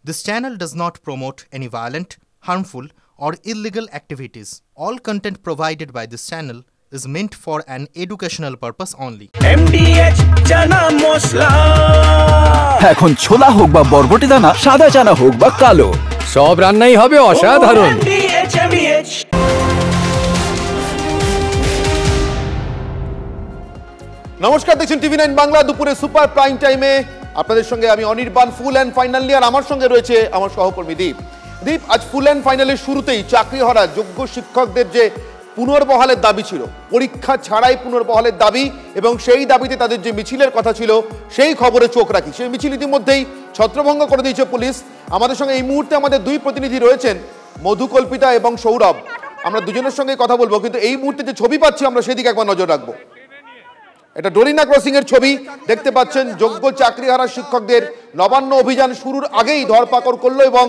This channel does not promote any violent, harmful, or illegal activities. All content provided by this channel is meant for an educational purpose only. MDH chana masala এখন ছোলা হোক বা বরবটি দানা, সাদা চানা হোক বা কালো, সব রান্নাই হবে অসাধারণ। MDH নমস্কার, দেখছেন টিভি9 বাংলা। দুপুরে সুপার প্রাইম টাইমে আপনাদের সঙ্গে আমি অনির্বাণ। ফুল অ্যান্ড ফাইনালি আর আমার সঙ্গে রয়েছে আমার সহকর্মী দীপ। দীপ, আজ ফুল অ্যান্ড ফাইনালের শুরুতেই চাকরিহারা যোগ্য শিক্ষকদের যে পুনর্বহালের দাবি ছিল, পরীক্ষা ছাড়াই পুনর্বহালের দাবি, এবং সেই দাবিতে তাদের যে মিছিলের কথা ছিল সেই খবরে চোখ রাখি। সেই মিছিল ইতিমধ্যেই ছত্রভঙ্গ করে দিয়েছে পুলিশ। আমাদের সঙ্গে এই মুহূর্তে আমাদের দুই প্রতিনিধি রয়েছেন, মধুকল্পিতা এবং সৌরভ। আমরা দুজনের সঙ্গে কথা বলবো, কিন্তু এই মুহূর্তে যে ছবি পাচ্ছি আমরা সেদিকে একবার নজর রাখবো। এটা ডরিনা ক্রসিং এর ছবি দেখতে পাচ্ছেন। যোগ্য চাকরিহারা শিক্ষকদের নবান্ন অভিযান শুরুর আগেই ধরপাকড় করলো এবং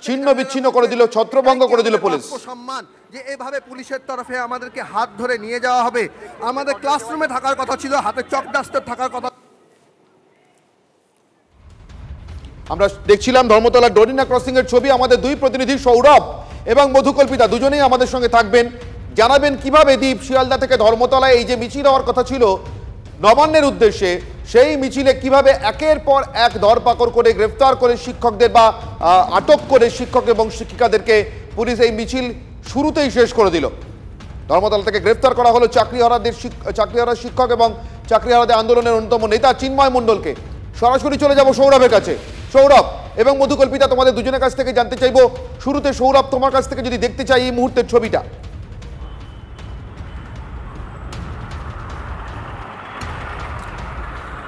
ছিন্ন বিচ্ছিন্ন করে দিল, ছত্রভঙ্গ করে দিল পুলিশ। সম্মান যে এভাবে পুলিশের তরফে আমাদেরকে হাত ধরে নিয়ে যাওয়া হবে। আমাদের ক্লাসরুমে থাকার কথা ছিল, হাতে চক ডাস্টার থাকার কথা। আমরা দেখছিলাম ধর্মতলা ডরিনা ক্রসিং এর ছবি। আমাদের দুই প্রতিনিধি সৌরভ এবং মধুকল্পিতা দুজনেই আমাদের সঙ্গে থাকবেন, জানাবেন কিভাবে দীপ শিয়ালদা থেকে ধর্মতলায় এই যে মিছিল হওয়ার কথা ছিল নবান্নের উদ্দেশ্যে, সেই মিছিলে কিভাবে একের পর এক ধরপাকড় করে গ্রেফতার করে শিক্ষকদের বা আটক করে শিক্ষক এবং শিক্ষিকাদেরকে পুলিশ এই মিছিল শুরুতেই শেষ করে দিল। ধর্মতলা থেকে গ্রেফতার করা হলো চাকরিহারা শিক্ষক এবং চাকরিহারাদের আন্দোলনের অন্যতম নেতা চিন্ময় মণ্ডলকে। সরাসরি চলে যাব সৌরভের কাছে। সৌরভ এবং মধুকল্পিতা, তোমাদের দুজনের কাছ থেকে জানতে চাইবো, শুরুতে সৌরভ তোমার কাছ থেকে যদি দেখতে চাই এই মুহূর্তের ছবিটা।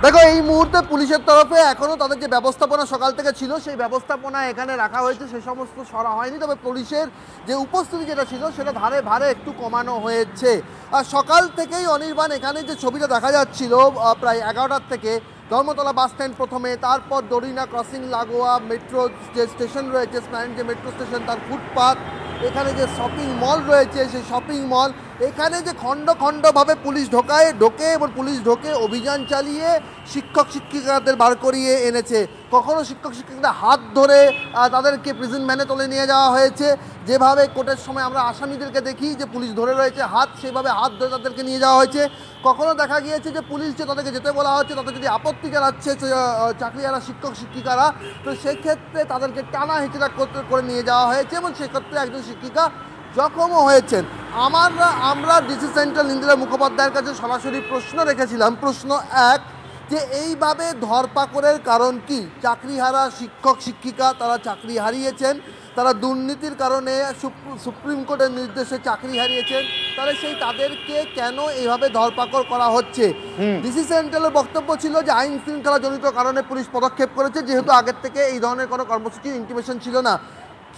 দেখো, এই মুহূর্তে পুলিশের তরফে এখনো তাদের যে ব্যবস্থাপনা সকাল থেকে ছিল সেই ব্যবস্থাপনা এখানে রাখা হয়েছে, সে সমস্ত সরা হয়নি। তবে পুলিশের যে উপস্থিতি যেটা ছিল সেটা ধারে ভারে একটু কমানো হয়েছে। আর সকাল থেকেই অনির্বাণ এখানে যে ছবিটা দেখা যাচ্ছিল প্রায় 11টার থেকে, ধর্মতলা বাস স্ট্যান্ড প্রথমে, তারপর ডরিনা ক্রসিং লাগোয়া মেট্রো যে স্টেশন রয়েছে, স্প্ল্যানেড যে মেট্রো স্টেশন, তার ফুটপাথ, এখানে যে শপিং মল রয়েছে সেই শপিং মল, এখানে যে খণ্ড খণ্ডভাবে পুলিশ ঢোকে এবং পুলিশ ঢোকে অভিযান চালিয়ে শিক্ষক শিক্ষিকাদের বার করিয়ে এনেছে। কখনো শিক্ষক শিক্ষিকাদের হাত ধরে তাদেরকে প্রিজন ভ্যানে তুলে নিয়ে যাওয়া হয়েছে, যেভাবে কোর্টের সময় আমরা আসামিদেরকে দেখি যে পুলিশ ধরে রয়েছে হাত, সেভাবে হাত ধরে তাদেরকে নিয়ে যাওয়া হয়েছে। কখনো দেখা গিয়েছে যে পুলিশ যে তাদেরকে যেতে বলা হচ্ছে, তাদের যদি আপত্তি জানাচ্ছে চাকরিহারা শিক্ষক শিক্ষিকারা, তো সেক্ষেত্রে তাদেরকে টানা হেঁচড়া করে নিয়ে যাওয়া হয়েছে এবং সেক্ষেত্রে একজন শিক্ষিকা জখমও হয়েছেন। আমরা ডিসি সেন্ট্রাল ইন্দিরা মুখোপাধ্যায়ের কাছে সরাসরি প্রশ্ন রেখেছিলাম। প্রশ্ন এক, যে এইভাবে ধরপাকড়ের কারণ কি? চাকরিহারা শিক্ষক শিক্ষিকা তারা চাকরি হারিয়েছেন, তারা দুর্নীতির কারণে সুপ্রিম কোর্টের নির্দেশে চাকরি হারিয়েছেন, তাহলে তাদেরকে কেন এইভাবে ধরপাকড় করা হচ্ছে? ডিসি সেন্ট্রালের বক্তব্য ছিল যে আইন শৃঙ্খলা জনিত কারণে পুলিশ পদক্ষেপ করেছে, যেহেতু আগের থেকে এই ধরনের কোনো কর্মসূচির ইন্টিমেশন ছিল না।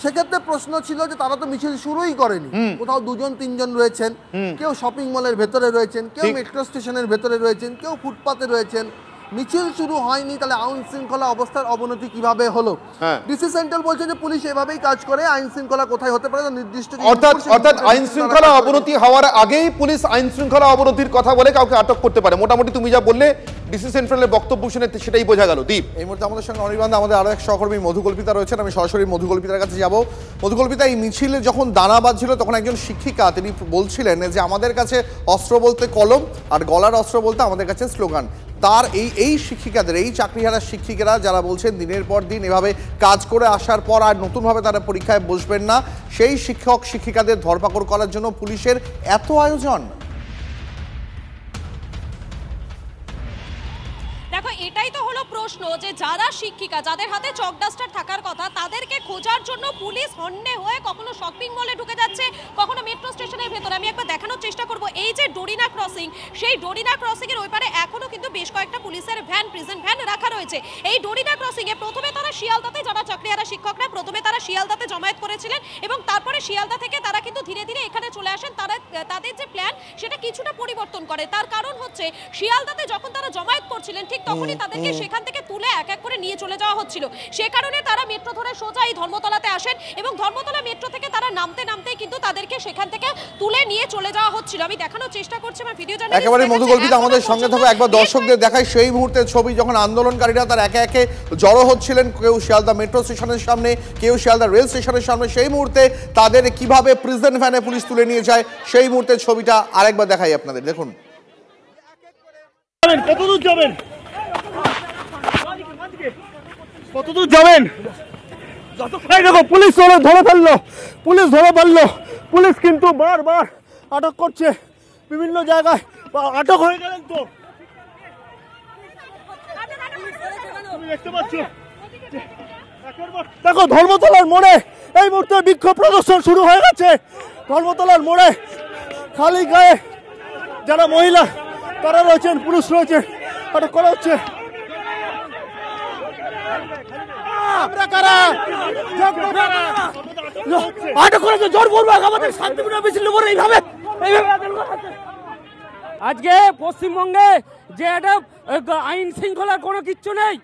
সেক্ষেত্রে প্রশ্ন ছিল যে তারা তো মিছিল শুরুই করেনি, কোথাও 2-3 রয়েছেন, কেউ শপিং মলের ভেতরে রয়েছেন, কেউ মেট্রো স্টেশনের ভেতরে রয়েছেন, কেউ ফুটপাতে রয়েছেন, মিছিল শুরু হয়নি, তাহলে আইন শৃঙ্খলা অবস্থার অবনতি কিভাবে হলো? ডিসি সেন্ট্রাল বলছে যে পুলিশ এভাবেই কাজ করে, আইন শৃঙ্খলা কোথায় হতে পারে নির্দিষ্ট, অর্থাৎ আইন শৃঙ্খলা অবনতি হওয়ার আগেই পুলিশ আইন শৃঙ্খলা অবনতির কথা বলে কাউকে আটক করতে পারে। মোটামুটি তুমি যা বললে ডিসি সেন্ট্রালের বক্তব্য শুনে সেটাই বোঝা গেল। দীপ, এই মুহূর্তে আমাদের সঙ্গে অনির্বাণ, আমাদের আরো এক সহকর্মী মধুকল্পিতা রয়েছেন। আমি সরাসরি মধুকল্পিতার কাছে যাব। মধুকল্পিতা, এই মিছিলে যখন দানা বাজছিল তখন একজন শিক্ষিকা তিনি বলছিলেন যে আমাদের কাছে অস্ত্র বলতে কলম আর গলার অস্ত্র বলতে আমাদের কাছে স্লোগান। তার এই শিক্ষিকাদের, এই চাকরিহারা শিক্ষিকারা যারা বলছেন দিনের পর দিন এভাবে কাজ করে আসার পর আর নতুনভাবে তারা পরীক্ষায় বসবেন না, সেই শিক্ষক শিক্ষিকাদের ধরপাকড় করার জন্য পুলিশের এত আয়োজন। দেখো, এটাই তো হলো প্রশ্ন, যে যারা শিক্ষিকা, যাদের হাতে চক ডাস্টার থাকার কথা, তাদেরকে খোঁজার জন্য পুলিশ হন্যে হয়ে কখনো শপিং মলে ঢুকে যাচ্ছে, কখনো মেট্রো স্টেশনের ভেতরে। আমি একবার দেখানোর চেষ্টা করব, এই যে ডরিনা ক্রসিং, সেই ডরিনা ক্রসিং এর ওই পারে এখনো কিন্তু বেশ কয়েকটা পুলিশের ভ্যান, প্রিজন ভ্যান রাখা রয়েছে। এই ডরিনা ক্রসিং এ প্রথমে তারা শিয়ালদাতে, যারা চাকরিহারা শিক্ষকরা প্রথমে তারা শিয়ালদাতে জমায়েত করেছিলেন এবং তারপরে শিয়ালদা থেকে তারা কিন্তু ধীরে ধীরে এখানে চলে আসেন। তাদের যে প্ল্যান সেটা কিছুটা পরিবর্তন করে। তার কারণ হচ্ছে শিয়ালদাতে যখন তারা জমায়েত করছিলেন ঠিক তখনই তাদেরকে সেখান থেকে তুলে এক এক করে নিয়ে চলে যাওয়া হচ্ছিল। সে কারণে তারা মেট্রো ধরে সোজা এই ধর্মতলাতে আসেন এবং ধর্মতলা মেট্রো থেকে তারা নামতেই কিন্তু তাদেরকে সেখান থেকে তুলে নিয়ে চলে যাওয়া হচ্ছিল। আমি দেখানোর চেষ্টা করছি, আমার ভিডিও জার্নালিস্ট একেবারে মধুকল্পিতা আমাদের সঙ্গে থাকো, একবার দর্শকদের দেখায় সেই মুহূর্তের ছবি যখন আন্দোলনকারীরা তার একে একে জড়ো হচ্ছিলেন, কেউ শিয়ালদা মেট্রো স্টেশনের সামনে, কেউ শিয়ালদা রেল স্টেশনের সামনে, সেই মুহূর্তে তাদের কিভাবে প্রিজন ভ্যানে পুলিশ তুলে নিয়ে যায় সেই মুহূর্তের ছবিটা আরেকবার দেখাই আপনাদের, দেখুন। কতদূর যাবেন, কতদূর যাবেন? দেখো পুলিশ ধরে ফেললো, পুলিশ ধরে ফেললো। পুলিশ কিন্তু বারবার আটক করছে, বিভিন্ন জায়গায় আটক হয়ে গেলেন। তো দেখতে পাচ্ছ, দেখো ধর্মতলার মোড়ে এই মুহূর্তে বিক্ষোভ প্রদর্শন শুরু হয়ে গেছে। ধর্মতলার মোড়ে খালি গায়ে যারা মহিলা তারা রয়েছেন, পুরুষ রয়েছে, আটক করা হচ্ছে। আটক করেছে জোরপূর্বক আমাদের শান্তিপূর্ণ মিছিল উপরে এইভাবে। আজকে পশ্চিমবঙ্গে যে একটা আইন শৃঙ্খলার কোনো কিচ্ছু নেই,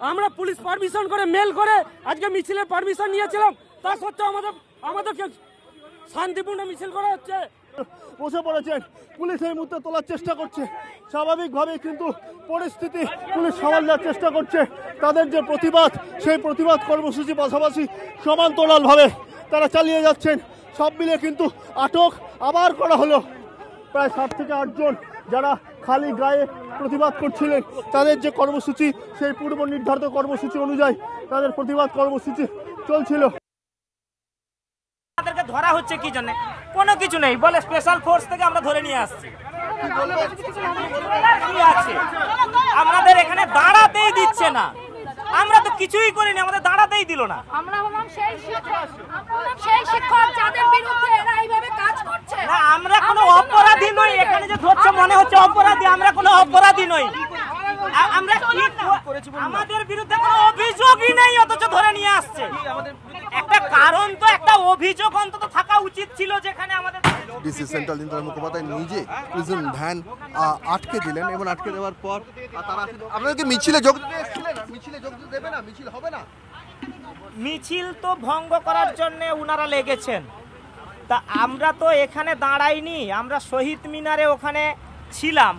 আমরা পুলিশ পারমিশন করে মেল করে আজকে মিছিলের পারমিশন নিয়েছিলাম, তা সত্ত্বেও আমাদেরকে শান্তিপূর্ণ মিছিল করা হচ্ছে। বসে পড়েছেন, পুলিশ এই মুহূর্তে তোলার চেষ্টা করছে। স্বাভাবিকভাবে কিন্তু পরিস্থিতি পুলিশ সামাল দেওয়ার চেষ্টা করছে। তাদের যে প্রতিবাদ, সেই প্রতিবাদ কর্মসূচি পাশাপাশি সমান্তরালভাবে তারা চালিয়ে যাচ্ছেন। সব মিলিয়ে কিন্তু আটক আবার করা হলো প্রায় 7 থেকে 8 জন যারা খালি গায়ে প্রতিবাদ করছিলেন। তাদের যে কর্মসূচি, সেই পূর্ব নির্ধারিত কর্মসূচি অনুযায়ী তাদের প্রতিবাদ কর্মসূচি চলছিল। আমাদেরকে ধরা হচ্ছে কি জন্য? কোনো কিছু নেই, বলে স্পেশাল ফোর্স থেকে আমরা ধরে নিয়ে আসছি। আমাদের এখানে দাঁড়াতেই দিচ্ছে না, আমরা তো কিছুই করিনি, আমাদের দাঁড়াতেই দিল না। আমরা হলাম সেই শিক্ষক যাদের বিরুদ্ধে এরা এইভাবে কাজ করছে। না, আমরা কোনো অপরাধী নই, এখানে যে ধরছে মনে হচ্ছে অপরাধী, আমরা কোনো অপরাধী নই। আমরা আমাদের বিরুদ্ধে কোনো অভিযোগই নেই, অথচ ধরে নিয়ে আসছে। একটা কারণ তো, একটা অভিযোগ অন্তত থাকা উচিত ছিল যেখানে আমাদের ডিসি সেন্ট্রাল ইন্টার মুখোপাধ্যায় নিজে প্রিজন ভ্যান আটকে দিলেন এবং আটকে দেওয়ার পর তারা আপনাদেরকে মিছিলে যোগ দিতে এসেছিলেন। মিছিলে যোগ দিতে দেবে না, মিছিল হবে না। মিছিল তো ভঙ্গ করার জন্য উনারা লেগেছেন, তা আমরা তো এখানে দাঁড়াইনি, আমরা শহীদ মিনারে ওখানে ছিলাম।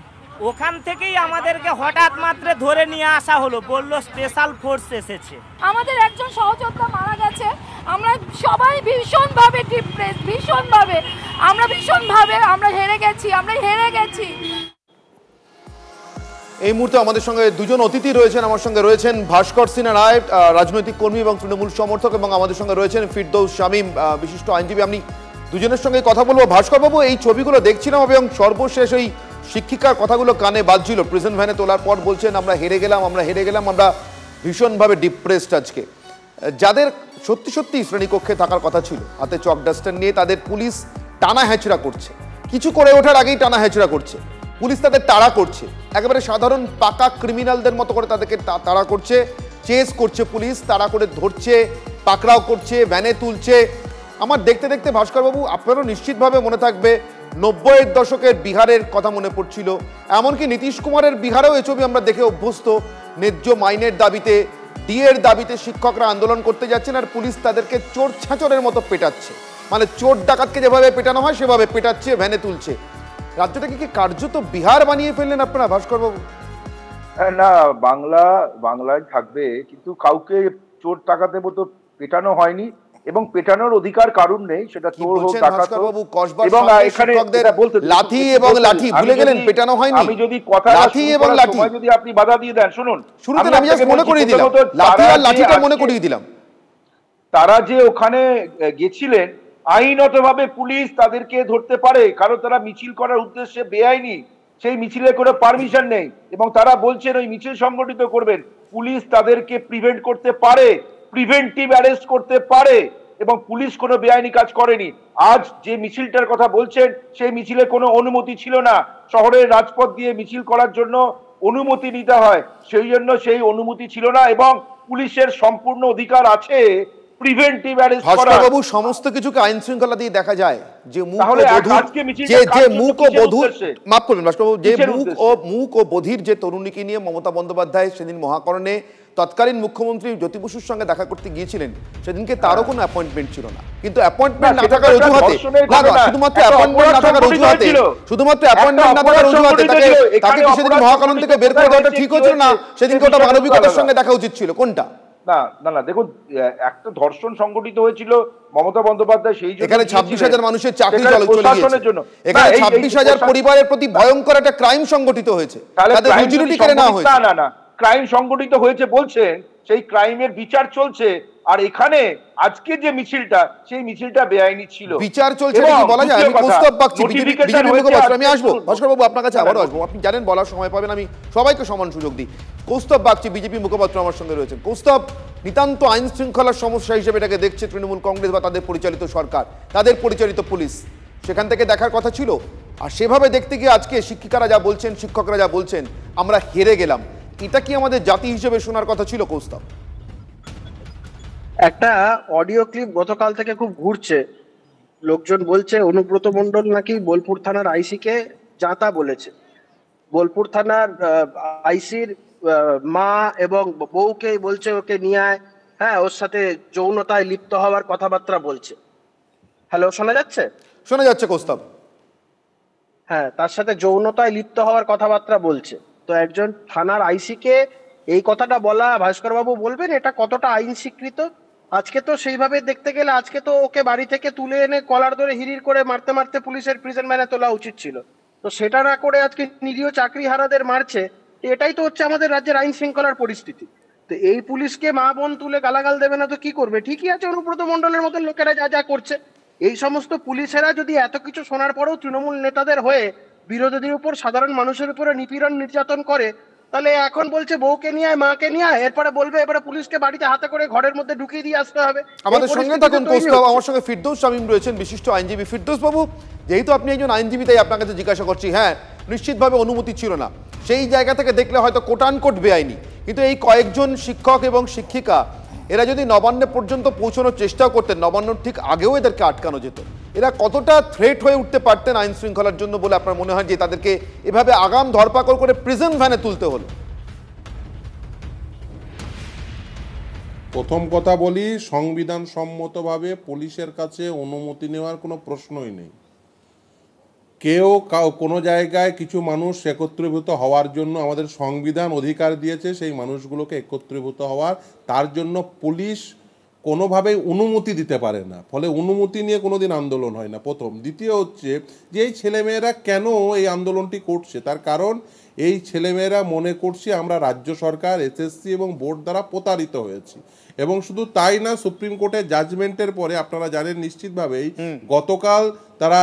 ওখান থেকেই আমাদেরকে হঠাৎ মাত্র ধরে নিয়ে আসা হলো, বললো স্পেশাল ফোর্স এসেছে। আমাদের একজন সহযোদ্ধা মারা গেছে, আমরা সবাই ভীষণভাবে ডিপ্রেস, ভীষণভাবে আমরা হেরে গেছি। এই মুহূর্তে আমাদের সঙ্গে দুজন অতিথি রয়েছেন। আমার সঙ্গে রয়েছেন ভাস্কর সিনহা রায়, রাজনৈতিক কর্মী এবং তৃণমূল সমর্থক, এবং আমাদের সঙ্গে রয়েছেন ফিরদৌস শামীম, বিশিষ্ট আইনজীবী। আমি দুজনের সঙ্গে কথা বলবো। ভাস্কর বাবু, এই ছবিগুলো দেখছিলাম এবং সর্বশেষ ওই শিক্ষিকার কথাগুলো কানে বাজছিল, প্রিজন ভ্যানে তোলার পর বলছেন আমরা হেরে গেলাম, আমরা ভীষণভাবে ডিপ্রেসড। আজকে যাদের সত্যি সত্যি শ্রেণীকক্ষে থাকার কথা ছিল, হাতে চক ডাস্টার নিয়ে, তাদের পুলিশ টানা হ্যাচড়া করছে, কিছু করে ওঠার আগেই টানা হ্যাচড়া করছে। পুলিশ তাদের তাড়া করছে, একেবারে সাধারণ পাকা ক্রিমিনালদের মতো করে তাদেরকে তাড়া করছে, চেস করছে পুলিশ, তাড়া করে ধরছে, পাকড়াও করছে, ভ্যানে তুলছে। আমার দেখতে দেখতে ভাস্করবাবু, আপনারও নিশ্চিতভাবে মনে থাকবে 90-এর দশকের বিহারের কথা মনে পড়ছিল। এমনকি নীতিশ কুমারের বিহারেও এই ছবি আমরা দেখে অভ্যস্ত। ন্যায্য মাইনের দাবিতে, ডিএর দাবিতে শিক্ষকরা আন্দোলন করতে যাচ্ছেন, আর পুলিশ তাদেরকে চোর ছাঁচরের মতো পেটাচ্ছে। মানে চোর ডাকাতকে যেভাবে পেটানো হয় সেভাবে পেটাচ্ছে, ভ্যানে তুলছে। রাজ্যটাকে কি কার্যত বিহার বানিয়ে ফেললেন আপনারা ভাস্করবাবু? না, বাংলায় থাকবে, কিন্তু কাউকে চোর ডাকাতের মতো পেটানো হয়নি এবং পেটানোর অধিকার কারণ নেই, সেটা চোর হোক ডাকাত হোক। এবং এখানে লাঠি এবং লাঠি ভুলে গেলেন, পেটানো হয়নি। আমি যদি কথা লাঠি এবং লাঠি যদি আপনি বাধা দিয়ে দেন, শুনুন, শুরুতে আমি জাস্ট মনে করিয়ে দিলাম, লাঠি আর লাঠিটা মনে করিয়ে দিলাম। তারা যে ওখানে গেছিলেন, আইনতভাবে পুলিশ তাদেরকে ধরতে পারে, কারণ তারা মিছিল করার উদ্দেশ্যে বেআইনি, সেই মিছিলের কোনো পারমিশন নেই এবং তারা বলছেন ওই মিছিল সংগঠিত করবেন। পুলিশ তাদেরকে প্রিভেন্ট করতে পারে, প্রিভেন্টিভ অ্যারেস্ট করতে পারে, এবং পুলিশ কোনো বেআইনি কাজ করেনি। আজ যে মিছিলটার কথা বলছেন, সেই মিছিলে কোনো অনুমতি ছিল না। শহরের রাজপথ দিয়ে মিছিল করার জন্য অনুমতি নিতে হয়, সেই জন্য সেই অনুমতি ছিল না এবং পুলিশের সম্পূর্ণ অধিকার আছে প্রিভেন্টিভ অ্যারেস্ট করা। ভাস্করবাবু, সমস্ত কিছুকে আইন শৃঙ্খলা দিয়ে দেখা যায়। যে মুক ও বধির, মাফ করবেন ভাস্করবাবু, যে মুক ও বধির যে তরুণীকে নিয়ে মমতা বন্দ্যোপাধ্যায় সেদিন মহাকরণে তৎকালীন মুখ্যমন্ত্রী জ্যোতি বসুর সঙ্গে দেখা করতে গিয়েছিলেন, সেদিনকে তারও কোনো অ্যাপয়েন্টমেন্ট ছিল না। কিন্তু অ্যাপয়েন্টমেন্ট না থাকার অজুহাতে, শুধুমাত্র অ্যাপয়েন্টমেন্ট না থাকার অজুহাতে, তাকে কি সেদিন মহাকরণ থেকে বের করে দেওয়াটা ঠিক হয়েছিল না? সেদিনকে ওটা মানবিকতার সঙ্গে দেখা উচিত ছিল। কোনটা? না না না, দেখুন, একটা ধর্ষণ সংগঠিত হয়েছিল, মমতা বন্দ্যোপাধ্যায় সেই জন্য এখানে 26,000 মানুষের চাকরি চলে গিয়েছে, এখানে 26,000 পরিবারের প্রতি ভয়ঙ্কর একটা ক্রাইম সংগঠিত হয়েছে, তাদের রুজি-রুটি কেড়ে নেওয়া হয়েছে। না না, ক্রাইম সংগঠিত হয়েছে বলছেন, সেই ক্রাইমের বিচার চলছে। আর এখানে আজকে যে মিছিলটা, সেই মিছিলটা বেআইনি ছিল, বিচার চলছে কি বলা যায়? আমি প্রস্তাব পাচ্ছি, আমি আসবো ভাস্করবাবু আপনার কাছে, আবারও আসবো, আপনি জানেন বলার সময় পাবেন, আমি সবাইকে সমান সুযোগ দিই। কৌস্তব বাগচি বিজেপি মুখপাত্র আমার সঙ্গে রয়েছেন। কৌস্তব, নিতান্ত আইন শৃঙ্খলার সমস্যা হিসেবে এটাকে দেখছে তৃণমূল কংগ্রেস বা তাদের পরিচালিত সরকার, তাদের পরিচালিত পুলিশ, সেখান থেকে দেখার কথা ছিল। আর সেভাবে দেখতে গিয়ে আজকে শিক্ষিকারা যা বলছেন, শিক্ষকরা যা বলছেন, আমরা হেরে গেলাম, এটা কি আমাদের জাতি হিসেবে শোনার কথা ছিল? কৌস্তব, একটা অডিও ক্লিপ গতকাল থেকে খুব ঘুরছে, লোকজন বলছে অনুব্রত মণ্ডল নাকি বোলপুর থানার আইসিকে যা তা বলেছে, বোলপুর থানার আইসির মা এবং বউকে বলছে ওকে নিয়ে আয়, হ্যাঁ, ওর সাথে যৌনতায় লিপ্ত হওয়ার কথাবার্তা বলছে। হ্যালো, শোনা যাচ্ছে? শোনা যাচ্ছে কৌস্তব। হ্যাঁ, তার সাথে যৌনতায় লিপ্ত হওয়ার কথাবার্তা বলছে। তো একজন থানার আইসিকে এই কথাটা বলা, ভাস্করবাবু বলবেন এটা কতটা আইন স্বীকৃত? আজকে তো সেইভাবে দেখতে গেলে আজকে তো ওকে বাড়ি থেকে তুলে এনে কলার ধরে হিরির করে মারতে মারতে পুলিশের প্রিজন ভ্যানে তোলা উচিত ছিল। তো সেটা না করে আজকে নিরীহ চাকরিহারাদের মারছে। এটাই তো হচ্ছে আমাদের রাজ্যের আইন শৃঙ্খলার পরিস্থিতি। তো এই পুলিশকে মা বোন তুলে গালাগাল দেবে না তো কি করবে? ঠিকই আছে, অনুব্রত মণ্ডলের মতন লোকেরা যা যা করছে। এই সমস্ত পুলিশেরা যদি এত কিছু শোনার পরেও তৃণমূল নেতাদের হয়ে বিরোধীদের উপর, সাধারণ মানুষের উপরে নিপীড়ন নির্যাতন করে, তাহলে এখন বলছে বউকে নিয়ে আয়, মাকে নিয়ে আয়, এরপরে বলবে এবারে পুলিশকে বাড়িতে হাতে করে ঘরের মধ্যে ঢুকিয়ে দিয়ে আসতে হবে। আমাদের সঙ্গে থাকুন কৌস্তব, আমার সঙ্গে ফিরদৌস শামীম রয়েছেন, বিশিষ্ট আইনজীবী। ফিরদৌস বাবু, যেহেতু আপনি একজন আইনজীবী, তাই আপনার কাছে জিজ্ঞাসা করছি। হ্যাঁ, নিশ্চিতভাবে অনুমতি ছিল না, সেই জায়গা থেকে দেখলে হয়তো কোটানকোট বেআইনি, কিন্তু এই কয়েকজন শিক্ষক এবং শিক্ষিকা এরা যদি নবান্নে পর্যন্ত পৌঁছানোর চেষ্টাও করতেন, নবান্নর ঠিক আগেও এদেরকে আটকানো যেত। এরা কতটা থ্রেট হয়ে উঠতে পারতেন আইন শৃঙ্খলার জন্য বলে আপনার মনে হয় যে তাদেরকে এভাবে আগাম ধরপাকড় করে প্রিজন ভ্যানে তুলতে হলো? প্রথম কথা বলি, সংবিধান সম্মতভাবে পুলিশের কাছে অনুমতি নেওয়ার কোনো প্রশ্নই নেই। কেউ কোনো জায়গায় কিছু মানুষ একত্রীভূত হওয়ার জন্য আমাদের সংবিধান অধিকার দিয়েছে সেই মানুষগুলোকে একত্রীভূত হওয়ার, তার জন্য পুলিশ কোনোভাবেই অনুমতি দিতে পারে না, ফলে অনুমতি নিয়ে কোনোদিন আন্দোলন হয় না, প্রথম। দ্বিতীয় হচ্ছে যে এই ছেলেমেয়েরা কেন এই আন্দোলনটি করছে, তার কারণ এই ছেলেমেয়েরা মনে করছে আমরা রাজ্য সরকার, এসএসসি এবং বোর্ড দ্বারা প্রতারিত হয়েছি। এবং শুধু তাই না, সুপ্রিম কোর্টের জাজমেন্টের পরে আপনারা জানেন নিশ্চিতভাবেই গতকাল তারা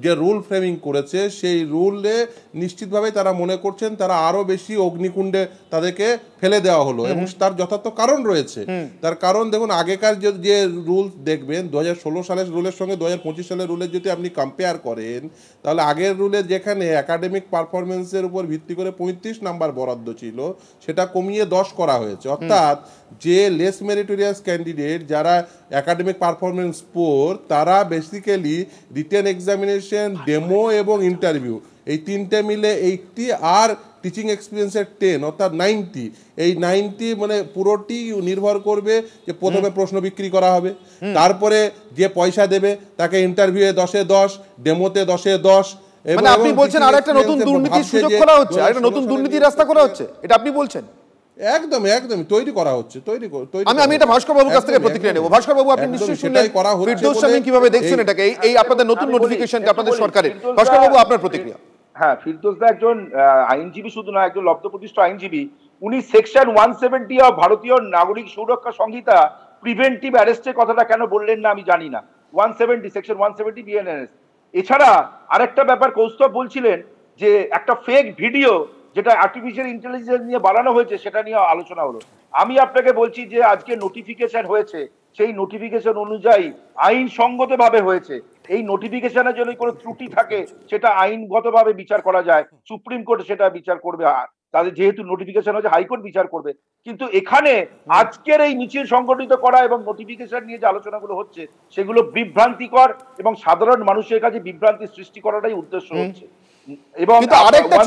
যে রুল ফ্রেমিং করেছে, সেই রুলে নিশ্চিতভাবে তারা মনে করছেন তারা আরো বেশি অগ্নিকুণ্ডে তাদেরকে ফেলে দেওয়া হলো, এবং তার যথার্থ কারণ রয়েছে। তার কারণ দেখুন, আগেকার যে রুল দেখবেন 2016 সালের রুলের সঙ্গে 2025 সালের রুলের যদি আপনি কম্পেয়ার করেন, তাহলে আগের রুলে যেখানে একাডেমিক পারফরমেন্সের উপর ভিত্তি করে 35 নাম্বার বরাদ্দ ছিল, সেটা কমিয়ে 10 করা হয়েছে। অর্থাৎ যে লেস মেরিটোরিয়াস ক্যান্ডিডেট, যারা একাডেমিক পারফরমেন্স পোর, তারা বেসিক্যালি রিটেন এক্সামিনেশন, ডেমো এবং ইন্টারভিউ, এই তিনটে মিলে 80 আর টিচিং এক্সপিরিয়েন্সের 10, অর্থাৎ 90। এই 90 মানে পুরোটি নির্ভর করবে যে প্রথমে প্রশ্ন বিক্রি করা হবে, তারপরে যে পয়সা দেবে তাকে ইন্টারভিউয়ে 10-এ 10, ডেমোতে 10-এ 10। মানে আপনি বলছেন আরেকটা নতুন দুর্নীতির সুযোগ করা হচ্ছে, আরেকটা নতুন দুর্নীতির রাস্তা করা হচ্ছে, এটা আপনি বলছেন? একদম একদম তৈরি করা হচ্ছে, আমি এটা ভাস্কর বাবুর কাছ থেকে প্রতিক্রিয়া নেব। ভাস্কর বাবু, আপনি নিশ্চয়ই শুনলেন ফিরদৌস শামীম কিভাবে দেখছেন এটাকে, এই আপনাদের নতুন নোটিফিকেশন আপনাদের সরকারের। ভাস্কর বাবু, আপনার প্রতিক্রিয়া। হ্যাঁ, ফিরদৌস দা একজন আইনজীবী, শুধু না, একজন লব্ধপ্রতিষ্ঠ আইনজীবী। উনি সেকশন 170 অফ ভারতীয় নাগরিক সুরক্ষা সংহিতা প্রিভেন্টিভ অ্যারেস্টের কথাটা কেন বললেন না আমি জানি না। 170, সেকশন 170 বিএনএস। এছাড়া আরেকটা ব্যাপার কৌস্তব বলছিলেন যে একটা ফেক ভিডিও যেটা আর্টিফিশিয়াল ইন্টেলিজেন্স নিয়ে বানানো হয়েছে, সেটা নিয়ে আলোচনা হলো। আমি আপনাকে বলছি যে আজকে নোটিফিকেশন হয়েছে, সেই নোটিফিকেশন অনুযায়ী আইনসঙ্গতভাবে হয়েছে। এই নোটিফিকেশনে যদি কোনো ত্রুটি থাকে সেটা আইনগতভাবে বিচার করা যায়, সুপ্রিম কোর্ট সেটা বিচার করবে। তাদের যেহেতু নোটিফিকেশন হচ্ছে হাইকোর্ট বিচার করবে, কিন্তু এখানে আজকের এই মিছিল সংগঠিত করা এবং নোটিফিকেশন নিয়ে যে আলোচনাগুলো হচ্ছে সেগুলো বিভ্রান্তিকর এবং সাধারণ মানুষের কাছে বিভ্রান্তি সৃষ্টি করাটাই উদ্দেশ্য হচ্ছে। এবং আরেকটা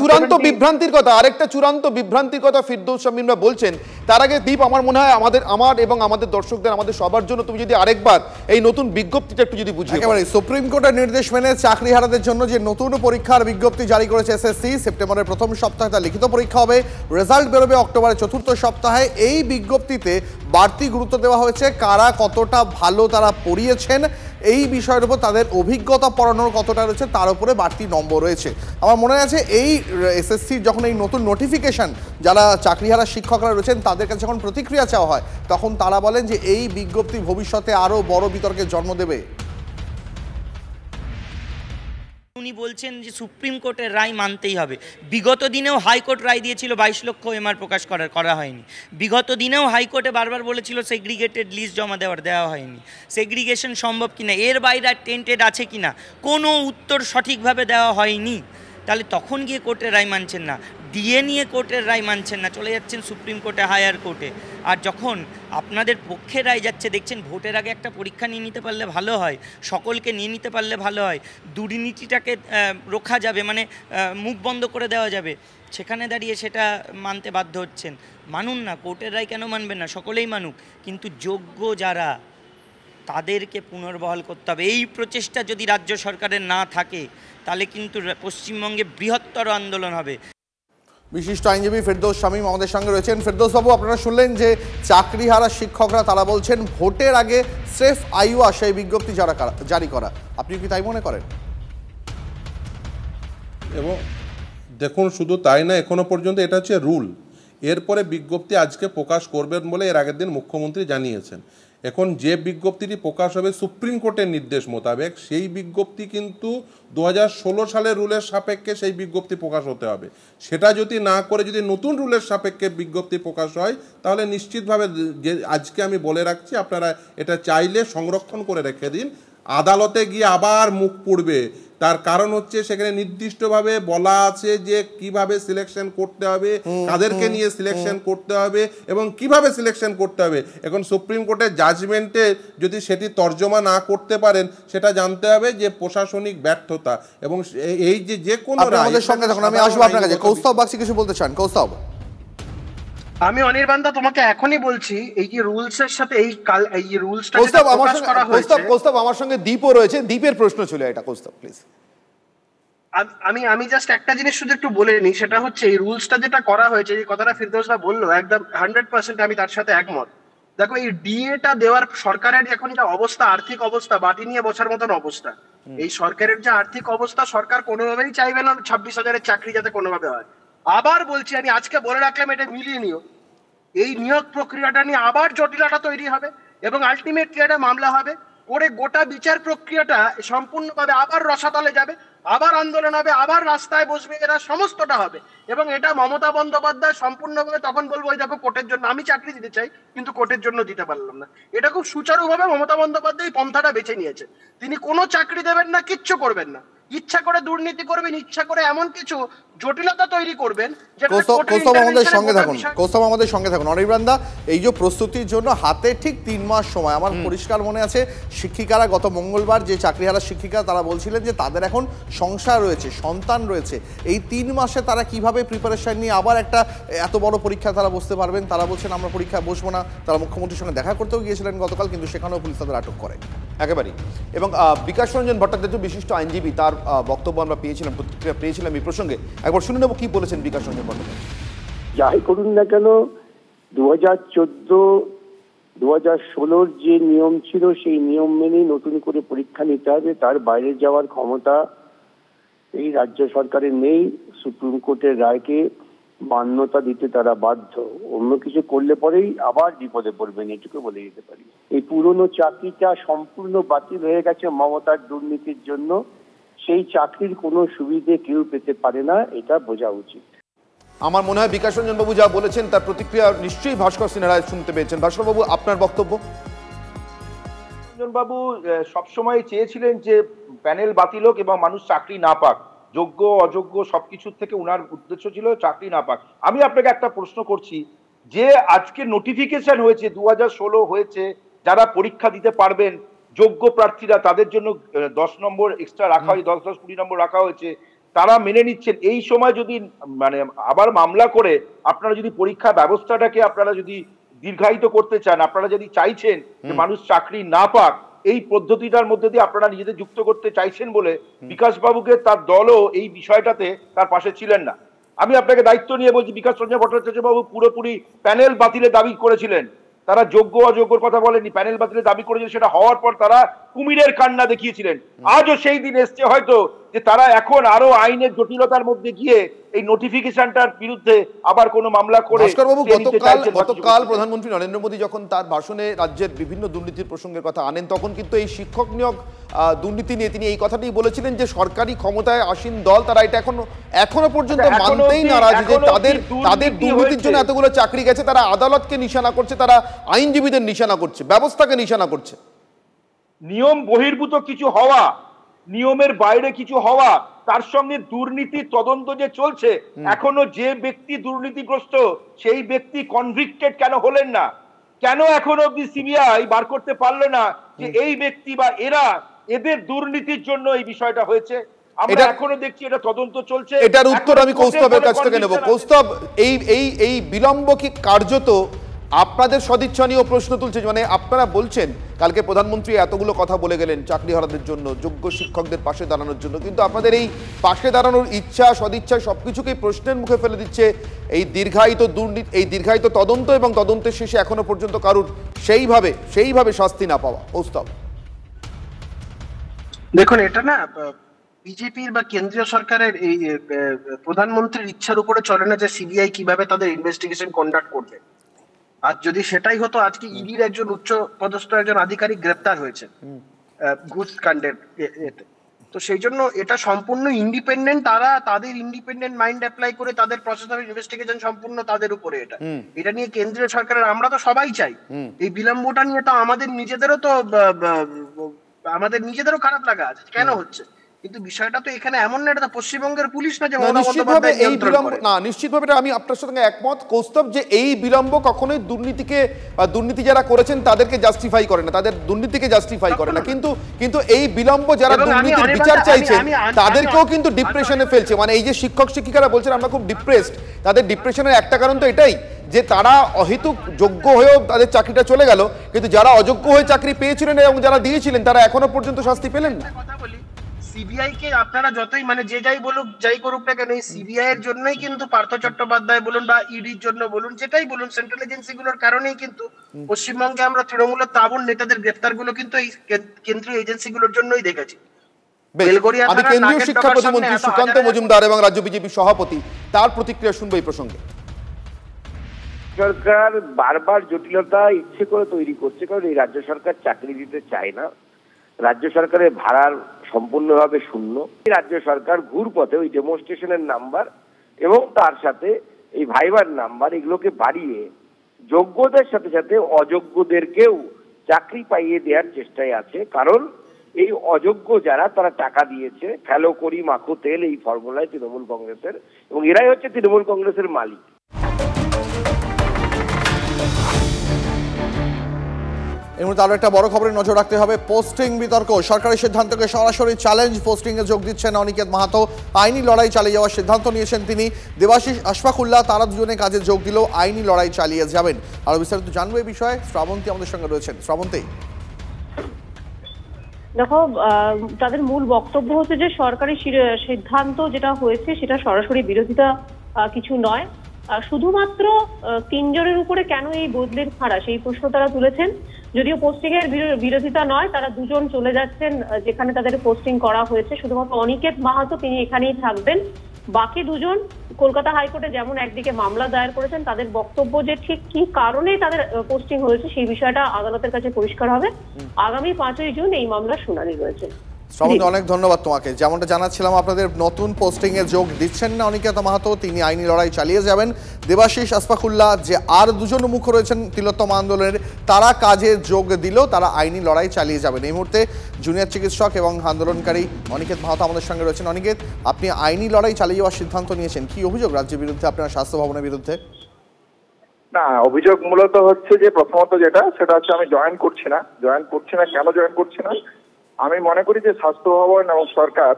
চূড়ান্ত বিভ্রান্তির কথা ফিরদৌস শামীমরা বলছেন। তার আগে দীপ, আমার মনে হয় আমার এবং আমাদের দর্শকদের, আমাদের সবার জন্য তুমি যদি আরেকবার এই নতুন বিজ্ঞপ্তিটা একটু যদি বুঝিয়ে। একেবারে সুপ্রিম কোর্টের নির্দেশ মেনে চাকরিহারাদের জন্য যে নতুন পরীক্ষার বিজ্ঞপ্তি জারি করেছে এসএসসি, সেপ্টেম্বরের প্রথম সপ্তাহে তার লিখিত পরীক্ষা হবে, রেজাল্ট বেরোবে অক্টোবরের চতুর্থ সপ্তাহে। এই বিজ্ঞপ্তিতে বাড়তি গুরুত্ব দেওয়া হয়েছে কারা কতটা ভালো তারা পড়িয়েছেন, এই বিষয়ের উপর তাদের অভিজ্ঞতা পড়ানোর কতটা রয়েছে তার উপরে বাড়তি নম্বর রয়েছে। আমার মনে আছে এই এসএসসির যখন এই নতুন নোটিফিকেশন যারা চাকরিহারা শিক্ষকরা রয়েছেন তাদের কাছে যখন প্রতিক্রিয়া চাওয়া হয় তখন তারা বলেন যে এই বিজ্ঞপ্তি ভবিষ্যতে আরও বড় বিতর্কের জন্ম দেবে। উনি বলছেন যে সুপ্রিম কোর্টের রায় মানতেই হবে। বিগত দিনেও হাইকোর্ট রায় দিয়েছিল 22 লক্ষ এমআর প্রকাশ করা হয়নি। বিগত দিনেও হাইকোর্টে বারবার বলেছিল সেগ্রিগেটেড লিস্ট জমা দেওয়া হয়নি। সেগ্রিগেশন সম্ভব কিনা, এর বাইরে টেন্টেড আছে কিনা, কোনো উত্তর সঠিকভাবে দেওয়া হয়নি। তাহলে তখন গিয়ে কোর্টের রায় মানছেন না, দিয়ে নিয়ে কোর্টের রায় মানছেন না, চলে যাচ্ছেন সুপ্রিম কোর্টে, হায়ার কোর্টে। আর যখন আপনাদের পক্ষে রায় যাচ্ছে দেখছেন, ভোটের আগে একটা পরীক্ষা নিয়ে নিতে পারলে ভালো হয়, সকলকে নিয়ে নিতে পারলে ভালো হয়, দুর্নীতিটাকে রোখা যাবে, মানে মুখ বন্ধ করে দেওয়া যাবে। সেখানে দাঁড়িয়ে সেটা মানতে বাধ্য হচ্ছেন। মানুন না, কোর্টের রায় কেন মানবেন না, সকলেই মানুক, কিন্তু যোগ্য যারা তাদেরকে পুনর্বহাল করতে হবে। এই প্রচেষ্টা যদি রাজ্য সরকারের না থাকে তাহলে কিন্তু পশ্চিমবঙ্গে বৃহত্তর আন্দোলন হবে। বিশিষ্ট আইনজীবী ফেরদৌস শামীম আমাদের সঙ্গে রয়েছেন। ফেরদৌস বাবু, আপনারা শুনলেন যে চাকরিহারা শিক্ষকরা তারা বলছেন ভোটের আগে স্রেফ আইওয়া সেই বিজ্ঞপ্তি জারি করা, আপনি কি তাই মনে করেন? এবং দেখুন, শুধু তাই না, এখনো পর্যন্ত এটা হচ্ছে রুল। এরপরে বিজ্ঞপ্তি আজকে প্রকাশ করবেন বলে এর আগের দিন মুখ্যমন্ত্রী জানিয়েছেন। এখন যে বিজ্ঞপ্তিটি প্রকাশ হবে সুপ্রিম কোর্টের নির্দেশ মোতাবেক, সেই বিজ্ঞপ্তি কিন্তু 2016 সালের রুলের সাপেক্ষে সেই বিজ্ঞপ্তি প্রকাশ হতে হবে। সেটা যদি না করে যদি নতুন রুলের সাপেক্ষে বিজ্ঞপ্তি প্রকাশ হয় তাহলে নিশ্চিতভাবে, যে আজকে আমি বলে রাখছি, আপনারা এটা চাইলে সংরক্ষণ করে রেখে দিন, আদালতে গিয়ে আবার মুখ পুড়বে। তার কারণ হচ্ছে সেখানে নির্দিষ্টভাবে বলা আছে যে কিভাবে সিলেকশন করতে হবে, কাদেরকে নিয়ে সিলেকশন করতে হবে এবং কিভাবে সিলেকশন করতে হবে। এখন সুপ্রিম কোর্টের জাজমেন্টে যদি সেটি তর্জমা না করতে পারেন, সেটা জানতে হবে যে প্রশাসনিক ব্যর্থতা। এবং এই যে কোনো আমাদের সঙ্গে তখন আমি আসবো আপনার কাছে। কৌস্তব বাগচি কিছু বলতে চান? কৌস্তব, আমি অনির্বাণদা তোমাকে এখনই বলছি, এই যে রুলস এর সাথে এই রুলসটা কৌস্তব আমার সঙ্গে দীপও রয়েছে, দীপের প্রশ্ন ছিল এটা। কৌস্তব প্লিজ। আমি জাস্ট একটা জিনিস শুধু একটু বলে নিই, সেটা হচ্ছে এই রুলসটা যেটা করা হয়েছে, এই কথাটা ফিরদৌসরা বললো, একদম 100% আমি তার সাথে একমত। দেখো, এই ডিএটা দেওয়ার সরকারের এখন যা অবস্থা, আর্থিক অবস্থা, বাটি নিয়ে বসার মতন অবস্থা। এই সরকারের যে আর্থিক অবস্থা, সরকার কোনোভাবেই চাইবে না 26,000-এর চাকরি যাতে কোনোভাবে হয়। আবার বলছি, আমি আজকে বলে রাখলাম, এটা মিলিয়ে নিও, এই নিয়োগ প্রক্রিয়াটা নিয়ে আবার জটিলতা তৈরি হবে এবং আলটিমেটলি একটা মামলা হবে, করে গোটা বিচার প্রক্রিয়াটা সম্পূর্ণভাবে আবার রসাতলে যাবে, আবার আন্দোলন হবে, আবার রাস্তায় বসবে, এরা সমস্তটা হবে। এবং এটা মমতা বন্দ্যোপাধ্যায় সম্পূর্ণভাবে তখন বলবো, ওই দেখো কোর্টের জন্য আমি চাকরি দিতে চাই কিন্তু কোর্টের জন্য দিতে পারলাম না। এটা খুব সুচারুভাবে মমতা বন্দ্যোপাধ্যায় এই পন্থাটা বেছে নিয়েছে। তিনি কোনো চাকরি দেবেন না, কিচ্ছু করবেন না, ইচ্ছা করে দুর্নীতি করবেন, ইচ্ছা করে এমন কিছু জটিলতা তৈরি করবেন। কৌস্তব আমাদের সঙ্গে থাকুন। অনির্বাণদা, এই যে প্রস্তুতির জন্য হাতে ঠিক 3 মাস সময়, আমার পরিষ্কার মনে আছে শিক্ষিকারা গত মঙ্গলবার যে চাকরিহারা শিক্ষিকা তারা বলছিলেন যে তাদের এখন সংসার রয়েছে, সন্তান রয়েছে। এই 3 মাসে তারা কিভাবে প্রিপারেশন নিয়ে আবার একটা এত বড় পরীক্ষা তারা বসতে পারবেন? তারা বলছেন আমরা পরীক্ষায় বসবো না। তারা মুখ্যমন্ত্রীর সঙ্গে দেখা করতেও গিয়েছিলেন গতকাল, কিন্তু সেখানেও পুলিশ তাদের আটক করে। একেবারেই। এবং বিকাশ রঞ্জন ভট্টাচার্য বিশিষ্ট আইনজীবী, তার বক্তব্য আমরা পেয়েছিলাম, প্রতিক্রিয়া পেয়েছিলাম এই প্রসঙ্গে। একবার শুনে নেব কি বলেছেন বিকাশ রঞ্জন ভট্টাচার্য। যাই করুন না কেন, 2014-2016 যে নিয়ম ছিল সেই নিয়ম মেনেই নতুন করে পরীক্ষা নিতে হবে। তার বাইরে যাওয়ার ক্ষমতা এই রাজ্য সরকারের নেই। সুপ্রিম কোর্টের রায়কে মান্যতা দিতে তারা বাধ্য। অন্য কিছু করলে পরেই আবার বিপদে পড়বেন, এটুকু বলে দিতে পারি। এই পুরনো চাকরিটা সম্পূর্ণ বাতিল হয়ে গেছে মমতার দুর্নীতির জন্য। সেই চাকরির কোনো সুবিধে কেউ পেতে পারে না, এটা বোঝা উচিত। আমার মনে হয় বিকাশ রঞ্জন বাবু যা বলেছেন তার প্রতিক্রিয়া নিশ্চয়ই ভাস্কর সিনহারায় শুনতে পেয়েছেন। ভাস্কর বাবু, আপনার বক্তব্য। রঞ্জন বাবু সবসময় চেয়েছিলেন যে প্যানেল বাতিল হোক এবং মানুষ চাকরি না পাক, যোগ্য অযোগ্য সবকিছুর থেকে উনার উদ্দেশ্য ছিল চাকরি না পাক। আমি আপনাকে একটা প্রশ্ন করছি, যে আজকে নোটিফিকেশন হয়েছে 2016 হয়েছে, যারা পরীক্ষা দিতে পারবেন যোগ্য প্রার্থীরা তাদের জন্য 10 নম্বর এক্সট্রা রাখা হয়েছে, 10-20 নম্বর রাখা হয়েছে, তারা মেনে নিচ্ছেন। এই সময় যদি মানে আবার মামলা করে আপনারা যদি পরীক্ষা ব্যবস্থাটাকে আপনারা যদি দীর্ঘায়িত করতে চান, আপনারা যদি চাইছেন যে মানুষ চাকরি না পাক, এই পদ্ধতিটার মধ্যে দিয়ে আপনারা নিজেদের যুক্ত করতে চাইছেন বলে বিকাশ বাবুকে তার দলও এই বিষয়টাতে তার পাশে ছিলেন না। আমি আপনাকে দায়িত্ব নিয়ে বলছি, বিকাশ রঞ্জন ভট্টাচার্য বাবু পুরোপুরি প্যানেল বাতিলের দাবি করেছিলেন, তারা যোগ্য অযোগ্যর কথা বলেনি, প্যানেল বাতিলের দাবি করেছিলেন। সেটা হওয়ার পর তারা কুমিরের কান্না দেখিয়েছিলেন। আজও সেই দিন এসছে হয়তো যে তারা এখন আরো আইনের জটিলতার মধ্যে গিয়ে এই নোটিফিকেশনটার বিরুদ্ধে আবার কোনো মামলা করে। গতকাল প্রধানমন্ত্রী নরেন্দ্র মোদী যখন তার ভাষণে রাজ্যের বিভিন্ন দুর্নীতির প্রসঙ্গের কথা আনেন, তখন কিন্তু এই শিক্ষক নিয়োগ দুর্নীতি নিয়ে তিনি এই কথাটি বলেছিলেন যে সরকারি ক্ষমতায় আসীন দল তারা এটা এখনো পর্যন্ত মানতেই নারাজ, যে তাদের দুর্নীতির জন্য এতগুলো চাকরি গেছে, তারা আদালতকে নিশানা করছে, তারা আইনজীবীদের নিশানা করছে, ব্যবস্থাকে নিশানা করছে। নিয়ম বহির্ভূত কিছু হওয়া, নিয়মের বাইরে কিছু হওয়া, তার সঙ্গে দুর্নীতির তদন্ত যে চলছে, এখনো যে ব্যক্তি দুর্নীতিগ্রস্ত সেই ব্যক্তি কনভিক্টেড কেন হলেন না? কেন এখনো অব্দি সিবিআই বার করতে পারলো না যে এই ব্যক্তি বা এদের দুর্নীতির জন্য এই বিষয়টা হয়েছে? আমরা এখনো দেখছি এটা তদন্ত চলছে। এটার উত্তর আমি কৌস্তবের কাছ থেকে নেব। কৌস্তব, এই বিলম্ব কি কার্যত আপনাদের সদিচ্ছা নিয়েও প্রশ্ন তুলছে? মানে আপনারা বলছেন কালকে প্রধানমন্ত্রী এতগুলো কথা বলে গেলেন চাকরিহারাদের জন্য, যোগ্য শিক্ষকদের পাশে দাঁড়ানোর জন্য, কিন্তু আপনাদের এই পাশে দাঁড়ানোর ইচ্ছা সদিচ্ছা সবকিছুকেই প্রশ্নের মুখে ফেলে দিচ্ছে এই দীর্ঘায়িত দুর্নীতি, এই দীর্ঘায়িত তদন্ত এবং তদন্তের শেষে এখনো পর্যন্ত কারুর সেইভাবে শাস্তি না পাওয়া। কৌস্তব, দেখুন এটা না বিজেপির বা কেন্দ্রীয় সরকারের এই প্রধানমন্ত্রীর ইচ্ছার উপরে চলে না যে সিবিআই কিভাবে তাদের ইনভেস্টিগেশন কন্ডাক্ট করবে। আর যদি সেটাই হতো, আজকে ইডির একজন উচ্চ পদস্থ একজন আধিকারিক গ্রেপ্তার হয়েছে ঘুষ কাণ্ডের এতে। তো সেই জন্য এটা সম্পূর্ণ ইন্ডিপেন্ডেন্ট, তারা তাদের ইন্ডিপেন্ডেন্ট মাইন্ড অ্যাপ্লাই করে তাদের প্রসেস অফ ইনভেস্টিগেশন সম্পূর্ণ তাদের উপরে। এটা নিয়ে কেন্দ্রীয় সরকারের আমরা তো সবাই চাই, এই বিলম্বটা নিয়ে তো আমাদের নিজেদেরও খারাপ লাগা আছে কেন হচ্ছে, কিন্তু বিষয়টা তো এখানে এমন না এটা পশ্চিমবঙ্গের পুলিশ না যে নিশ্চিতভাবে এই বিলম্ব না, নিশ্চিতভাবে আমি আপনার সঙ্গে একমত কৌস্তব যে এই বিলম্ব কখনোই দুর্নীতিকে বা দুর্নীতি যারা করেছেন তাদেরকে জাস্টিফাই করে না, তাদের দুর্নীতিকে জাস্টিফাই করে না, কিন্তু এই বিলম্ব যারা দুর্নীতির বিচার চাইছেন তাদেরকেও কিন্তু ডিপ্রেশনে ফেলছে। মানে এই যে শিক্ষক শিক্ষিকারা বলছেন আমরা খুব ডিপ্রেসড, তাদের ডিপ্রেশনের একটা কারণ তো এটাই যে তারা অহেতুক যোগ্য হয়েও তাদের চাকরিটা চলে গেল, কিন্তু যারা অযোগ্য হয়ে চাকরি পেয়েছিলেন এবং যারা দিয়েছিলেন তারা এখনো পর্যন্ত শাস্তি পেলেন না। সিবিআই কে আপনারা যতই মানে যে যাই করুক না কেন, এই সিবিআই এর জন্যই কিন্তু পার্থ চট্টোপাধ্যায় বলুন বা ইডির জন্য বলুন, যেটাই বলুন, সেন্ট্রাল এজেন্সি গুলোর কারণেই কিন্তু পশ্চিমবঙ্গে আমরা তৃণমূলের তাবড় নেতাদের গ্রেফতার গুলো কিন্তু এই কেন্দ্রীয় এজেন্সি গুলোর জন্যই দেখেছি। আমি কেন্দ্রীয় শিক্ষা প্রতিমন্ত্রী সুকান্ত মজুমদার এবং রাজ্য বিজেপি সভাপতি তার প্রতিক্রিয়া শুনবো এই প্রসঙ্গে। সরকার বারবার জটিলতা ইচ্ছে করে তৈরি করছে, কারণ এই রাজ্য সরকার চাকরি দিতে চায় না, রাজ্য সরকারের ভাড়ার সম্পূর্ণভাবে শূন্য। রাজ্য সরকার ঘুরপথে ওই ডেমনস্ট্রেশনের নাম্বার এবং তার সাথে এই ভাইবার নাম্বার এগুলোকে বাড়িয়ে যোগ্যদের সাথে সাথে অযোগ্যদেরকেও চাকরি পাইয়ে দেওয়ার চেষ্টায় আছে। কারণ এই অযোগ্য যারা তারা টাকা দিয়েছে ফেলো করি মাখো তেল এই ফর্মুলায় তৃণমূল কংগ্রেসের, এবং এরাই হচ্ছে তৃণমূল কংগ্রেসের মালিক। এই মুহূর্তে আরো একটা বড় খবরে নজর রাখতে হবে। পোস্টিং বিতর্ক, সরকারি সিদ্ধান্তকে সরাসরি চ্যালেঞ্জ, পোস্টিং এ যোগ দিচ্ছেন অনিকেত মাহাতো। আইনি লড়াই চালিয়ে যাওয়ার সিদ্ধান্ত নিয়েছেন তিনি। দেবাশিস আশফাকুল্লাহ তারা দুজনে কাজে যোগ দিলেও আইনি লড়াই চালিয়ে যাবেন। আরো বিস্তারিত জানবো এই বিষয়ে শ্রাবন্তী আমাদের সঙ্গে রয়েছেন। শ্রাবন্তী, দেখো তাদের মূল বক্তব্য হচ্ছে যে সরকারি সিদ্ধান্ত যেটা হয়েছে সেটা সরাসরি বিরোধিতা কিছু নয়, শুধুমাত্র 3 জনের উপরে কেন এই বদলির ভাড়া সেই প্রশ্ন তারা তুলেছেন। যদিও পোস্টিং এর বিরোধিতা নয়, তারা দুজন চলে যাচ্ছেন যেখানে তাদের পোস্টিং করা হয়েছে। শুধুমাত্র অনিকেত মাহাতো তিনি এখানেই থাকবেন, বাকি দুজন কলকাতা হাইকোর্টে যেমন একদিকে মামলা দায়ের করেছেন, তাদের বক্তব্য যে ঠিক কি কারণে তাদের পোস্টিং হয়েছে সেই বিষয়টা আদালতের কাছে পরিষ্কার হবে। আগামী 5ই জুন এই মামলার শুনানি রয়েছে। শ্রাবন্তী অনেক ধন্যবাদ তোমাকে। যেমনটা জানাচ্ছিলাম, আপনাদের নতুন পোস্টিংয়ে যোগ দিচ্ছেন না অনিকেতা মাহাতো, তিনি আইনি লড়াই চালিয়ে যাবেন। দেবাশিস আসফাকুল্লাহ, যে আর দুজন মুখ রয়েছেন তিলোত্তমা আন্দোলনের, তারা কাজে যোগ দিল, তারা আইনি লড়াই চালিয়ে যাবেন। এই মুহূর্তে জুনিয়র চিকিৎসক এবং আন্দোলনকারী অনিকেত মাহাতো আমাদের সঙ্গে রয়েছেন। অনিকেত, আপনি আইনি লড়াই চালিয়ে যাওয়ার সিদ্ধান্ত নিয়েছেন, কি অভিযোগ রাজ্যের বিরুদ্ধে, আপনার স্বাস্থ্য ভবনের বিরুদ্ধে? না, অভিযোগ মূলত হচ্ছে যে প্রথমত সেটা হচ্ছে আমি জয়েন করছি না। কেন জয়েন করছি না? আমি মনে করি যে স্বাস্থ্য ভবন এবং সরকার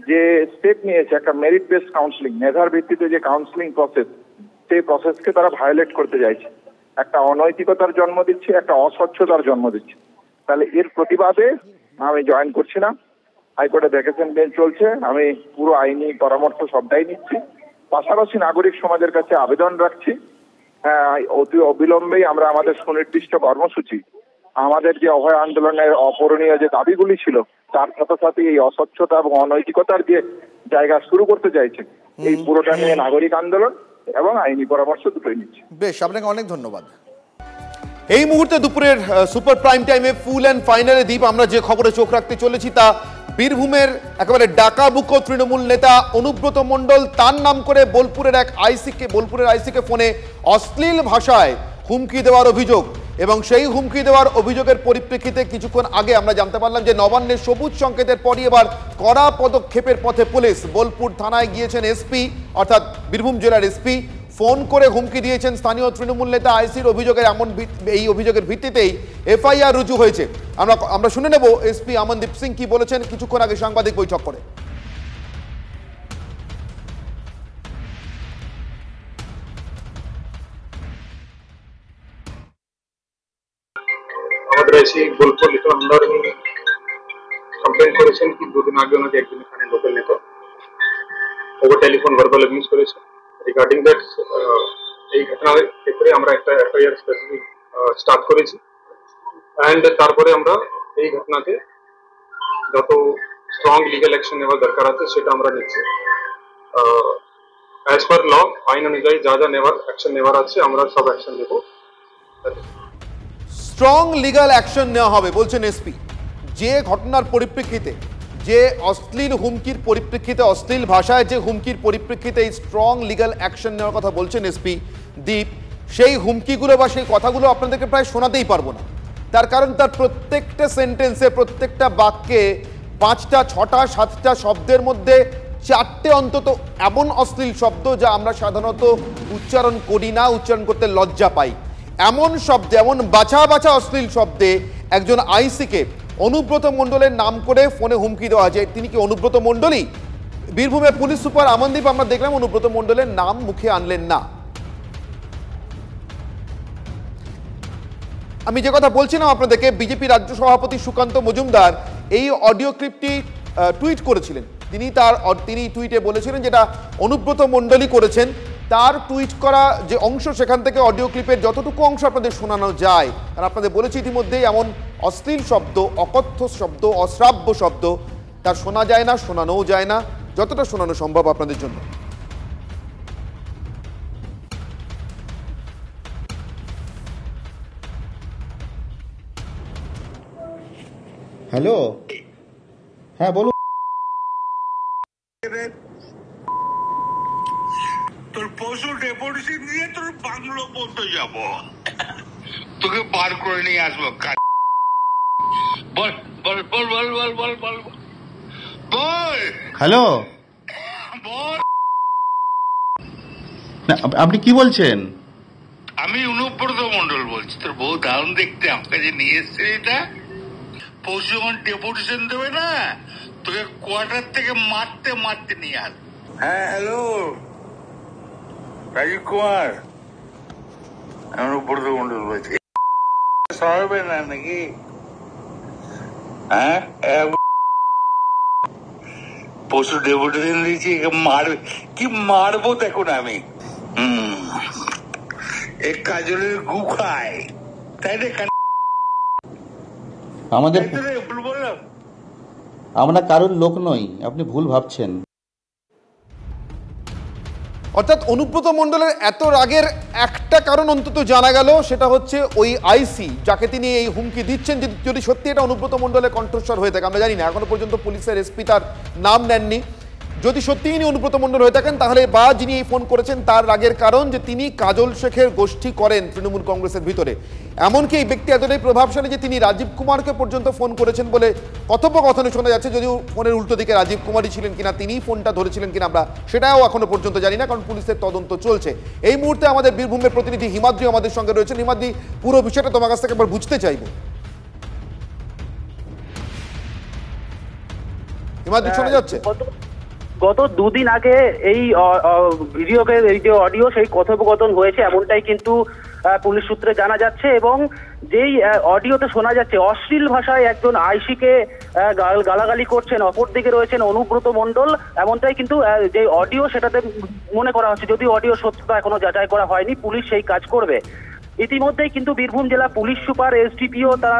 যে স্টেপ নিয়েছে, একটা মেরিট বেসড কাউন্সিলিং, মেধার ভিত্তিতে যে কাউন্সিলিং প্রসেস, সেই প্রসেসকে তারা ভায়োলেট করতে চাইছে, একটা অনৈতিকতার জন্ম দিচ্ছে, একটা অস্বচ্ছতার জন্ম দিচ্ছে। তাহলে এর প্রতিবাদে আমি জয়েন করছি না। হাইকোর্টে ভ্যাকেশন বেঞ্চ চলছে, আমি পুরো আইনি পরামর্শ সবটাই নিচ্ছি। পাশাপাশি নাগরিক সমাজের কাছে আবেদন রাখছি, অতি অবিলম্বেই আমরা আমাদের সুনির্দিষ্ট কর্মসূচি, আমাদের যে অভয় আন্দোলনের অপূরণীয় যে দাবিগুলি ছিল, তার সাথে সাথে এই অস্বচ্ছতা এবং অনৈতিকতার যে জায়গা শুরু করতে চাইছে, এই পুরোটা নিয়ে নাগরিক আন্দোলন এবং আইনি পরামর্শ দুটোই নিচ্ছে। বেশ, আপনাকে অনেক ধন্যবাদ। এই মুহূর্তে দুপুরের সুপার প্রাইম টাইমে ফুল অ্যান্ড ফাইনালে দীপ আমরা যে খবরে চোখ রাখতে চলেছি তা বীরভূমের একেবারে ডাকাবুকো তৃণমূল নেতা অনুব্রত মণ্ডল, তার নাম করে বোলপুরের আইসিকে ফোনে অশ্লীল ভাষায় হুমকি দেওয়ার অভিযোগ, এবং সেই হুমকি দেওয়ার অভিযোগের পরিপ্রেক্ষিতে কিছুক্ষণ আগে আমরা জানতে পারলাম যে নবান্নের সবুজ সংকেতের পরই এবার কড়া পদক্ষেপের পথে পুলিশ। বোলপুর থানায় গিয়েছেন এসপি, অর্থাৎ বীরভূম জেলার এসপি, ফোন করে হুমকি দিয়েছেন স্থানীয় তৃণমূল নেতা আইসির অভিযোগের, এই অভিযোগের ভিত্তিতেই এফআইআর রুজু হয়েছে। আমরা শুনে নেব এসপি আমনদীপ সিং কি বলেছেন কিছুক্ষণ আগে সাংবাদিক বৈঠক করে। আমাদের এসে বোলপুর লিটল আন্ডার কমপ্লেন করেছেন কি দুদিন আগে ওনাকে একজন এখানে লোকাল নেতা ওভার টেলিফোন ভার্বাল অ্যাবিউজ করেছে। রিগার্ডিং দ্যাট এই ঘটনার ক্ষেত্রে আমরা একটা এফআইআর স্পেসিফিক স্টার্ট করেছি, অ্যান্ড তারপরে আমরা এই ঘটনাতে যত স্ট্রং লিগাল অ্যাকশন নেওয়ার দরকার আছে সেটা আমরা নিচ্ছি। অ্যাজ পার ল, আইন অনুযায়ী যা যা নেওয়ার অ্যাকশন নেওয়ার আছে আমরা সব অ্যাকশন নেব। স্ট্রং লিগাল অ্যাকশন নেওয়া হবে বলছেন এসপি। যে ঘটনার পরিপ্রেক্ষিতে, যে অশ্লীল হুমকির পরিপ্রেক্ষিতে, অশ্লীল ভাষায় যে হুমকির পরিপ্রেক্ষিতে এই স্ট্রং লিগাল অ্যাকশন নেওয়ার কথা বলছেন এসপি দীপ, সেই হুমকিগুলো বা সেই কথাগুলো আপনাদেরকে প্রায় শোনাতেই পারবো না। তার কারণ তার প্রত্যেকটা সেন্টেন্সে, প্রত্যেকটা বাক্যে 5টা 6টা 7টা শব্দের মধ্যে 4টে অন্তত এমন অশ্লীল শব্দ যা আমরা সাধারণত উচ্চারণ করি না, উচ্চারণ করতে লজ্জা পাই। এমন শব্দে, এমন বাছা বাছা অশ্লীল শব্দে একজন আইসিকে অনুব্রত মণ্ডলের নাম করে ফোনে হুমকি দেওয়া যায়। তিনি কি অনুব্রত মণ্ডলই? বীরভূমের পুলিশ সুপার আমনদীপ আমরা দেখলাম অনুব্রত মণ্ডলের নাম মুখে আনলেন না। আমি যে কথা বলছিলাম আপনাদেরকে, বিজেপি রাজ্য সভাপতি সুকান্ত মজুমদার এই অডিও ক্লিপটি টুইট করেছিলেন। তিনি টুইটে বলেছিলেন যেটা অনুব্রত মণ্ডলই করেছেন। তার টুইট করা যে অংশ, সেখান থেকে অডিও ক্লিপের যতটুকু অংশ আপনাদের শোনানো যায়, আর আপনাদের বলেছি ইতিমধ্যেই এমন অশ্লীল শব্দ, অকথ্য শব্দ, অশ্রাব্য শব্দ তার শোনা যায় না, শোনানোও যায় না, যতটা শোনানো সম্ভব আপনাদের জন্য। হ্যালো, হ্যাঁ বলুন। তোর পশু ডেপুটেশন নিয়ে তোর বাংলো পর্যন্ত যাব, তোকে বার করে নিয়ে আসবো। বল বল বল বল বল বল বল বল। হ্যালো, বল। আপনি কি বলছেন? আমি অনুব্রত মণ্ডল বলছি। তোর বউ দারুণ দেখতে, আমাকে যে নিয়ে এসছে এটা। পশু যখন ডেপুটেশন দেবে না, তোকে কোয়ার্টার থেকে মারতে মারতে নিয়ে আস। হ্যাঁ হ্যালো, রাজীব কুমার, আমি অনুব্রত মণ্ডল বলছি। সরাবে না নাকি? হ্যাঁ, পশু ডেপুটেশন দিয়েছি, মারবে কি? মারবো দেখুন আমি। এক কাজলের গু খায়, তাই না? আমরা কারোর লোক নই, আপনি ভুল ভাবছেন। অর্থাৎ অনুব্রত মণ্ডলের এত রাগের একটা কারণ অন্তত জানা গেল, সেটা হচ্ছে ওই আইসি যাকে তিনি এই হুমকি দিচ্ছেন, যদি সত্যি এটা অনুব্রত মণ্ডলের কণ্ঠস্বর হয়ে থাকে, আমরা জানি না, এখনো পর্যন্ত পুলিশের এসপি তার নাম নেননি। যদি সত্যি ইনি অনুব্রত মণ্ডল হয়ে থাকেন তাহলে বা যিনি এই ফোন করেছেন তার রাগের কারণ যে তিনি কাজল শেখের গোষ্ঠী করেন তৃণমূল কংগ্রেসের ভিতরে। এমনকি এই ব্যক্তি এতটাই প্রভাবশালী যে তিনি রাজীব কুমারকে পর্যন্ত ফোন করেছেন বলে কথোপকথনে শোনা যাচ্ছে, যদিও ফোনের উল্টো দিকে রাজীব কুমারই ছিলেন কিনা, তিনিই ফোনটা ধরেছিলেন কিনা আমরা সেটাও এখনো পর্যন্ত জানি না, কারণ পুলিশের তদন্ত চলছে। এই মুহূর্তে আমাদের বীরভূমের প্রতিনিধি হিমাদ্রি আমাদের সঙ্গে রয়েছেন। হিমাদ্রি, পুরো বিষয়টা তোমার কাছ থেকে একবার বুঝতে চাইবো। হিমাদ্রি, শোনা যাচ্ছে? গত দুদিন আগে এই এই যে অডিও, সেই কথোপকথন হয়েছে এমনটাই কিন্তু পুলিশ সূত্রে জানা যাচ্ছে। এবং যেই অডিওতে শোনা যাচ্ছে অশ্লীল ভাষায় একজন আইসিকে গালাগালি করছেন, অপরদিকে রয়েছেন অনুব্রত মণ্ডল, এমনটাই কিন্তু যে অডিও সেটাতে মনে করা হচ্ছে। যদিও অডিও সত্যতা এখনো যাচাই করা হয়নি, পুলিশ সেই কাজ করবে। ইতিমধ্যেই কিন্তু বীরভূম জেলা পুলিশ সুপার এসডিপিও তারা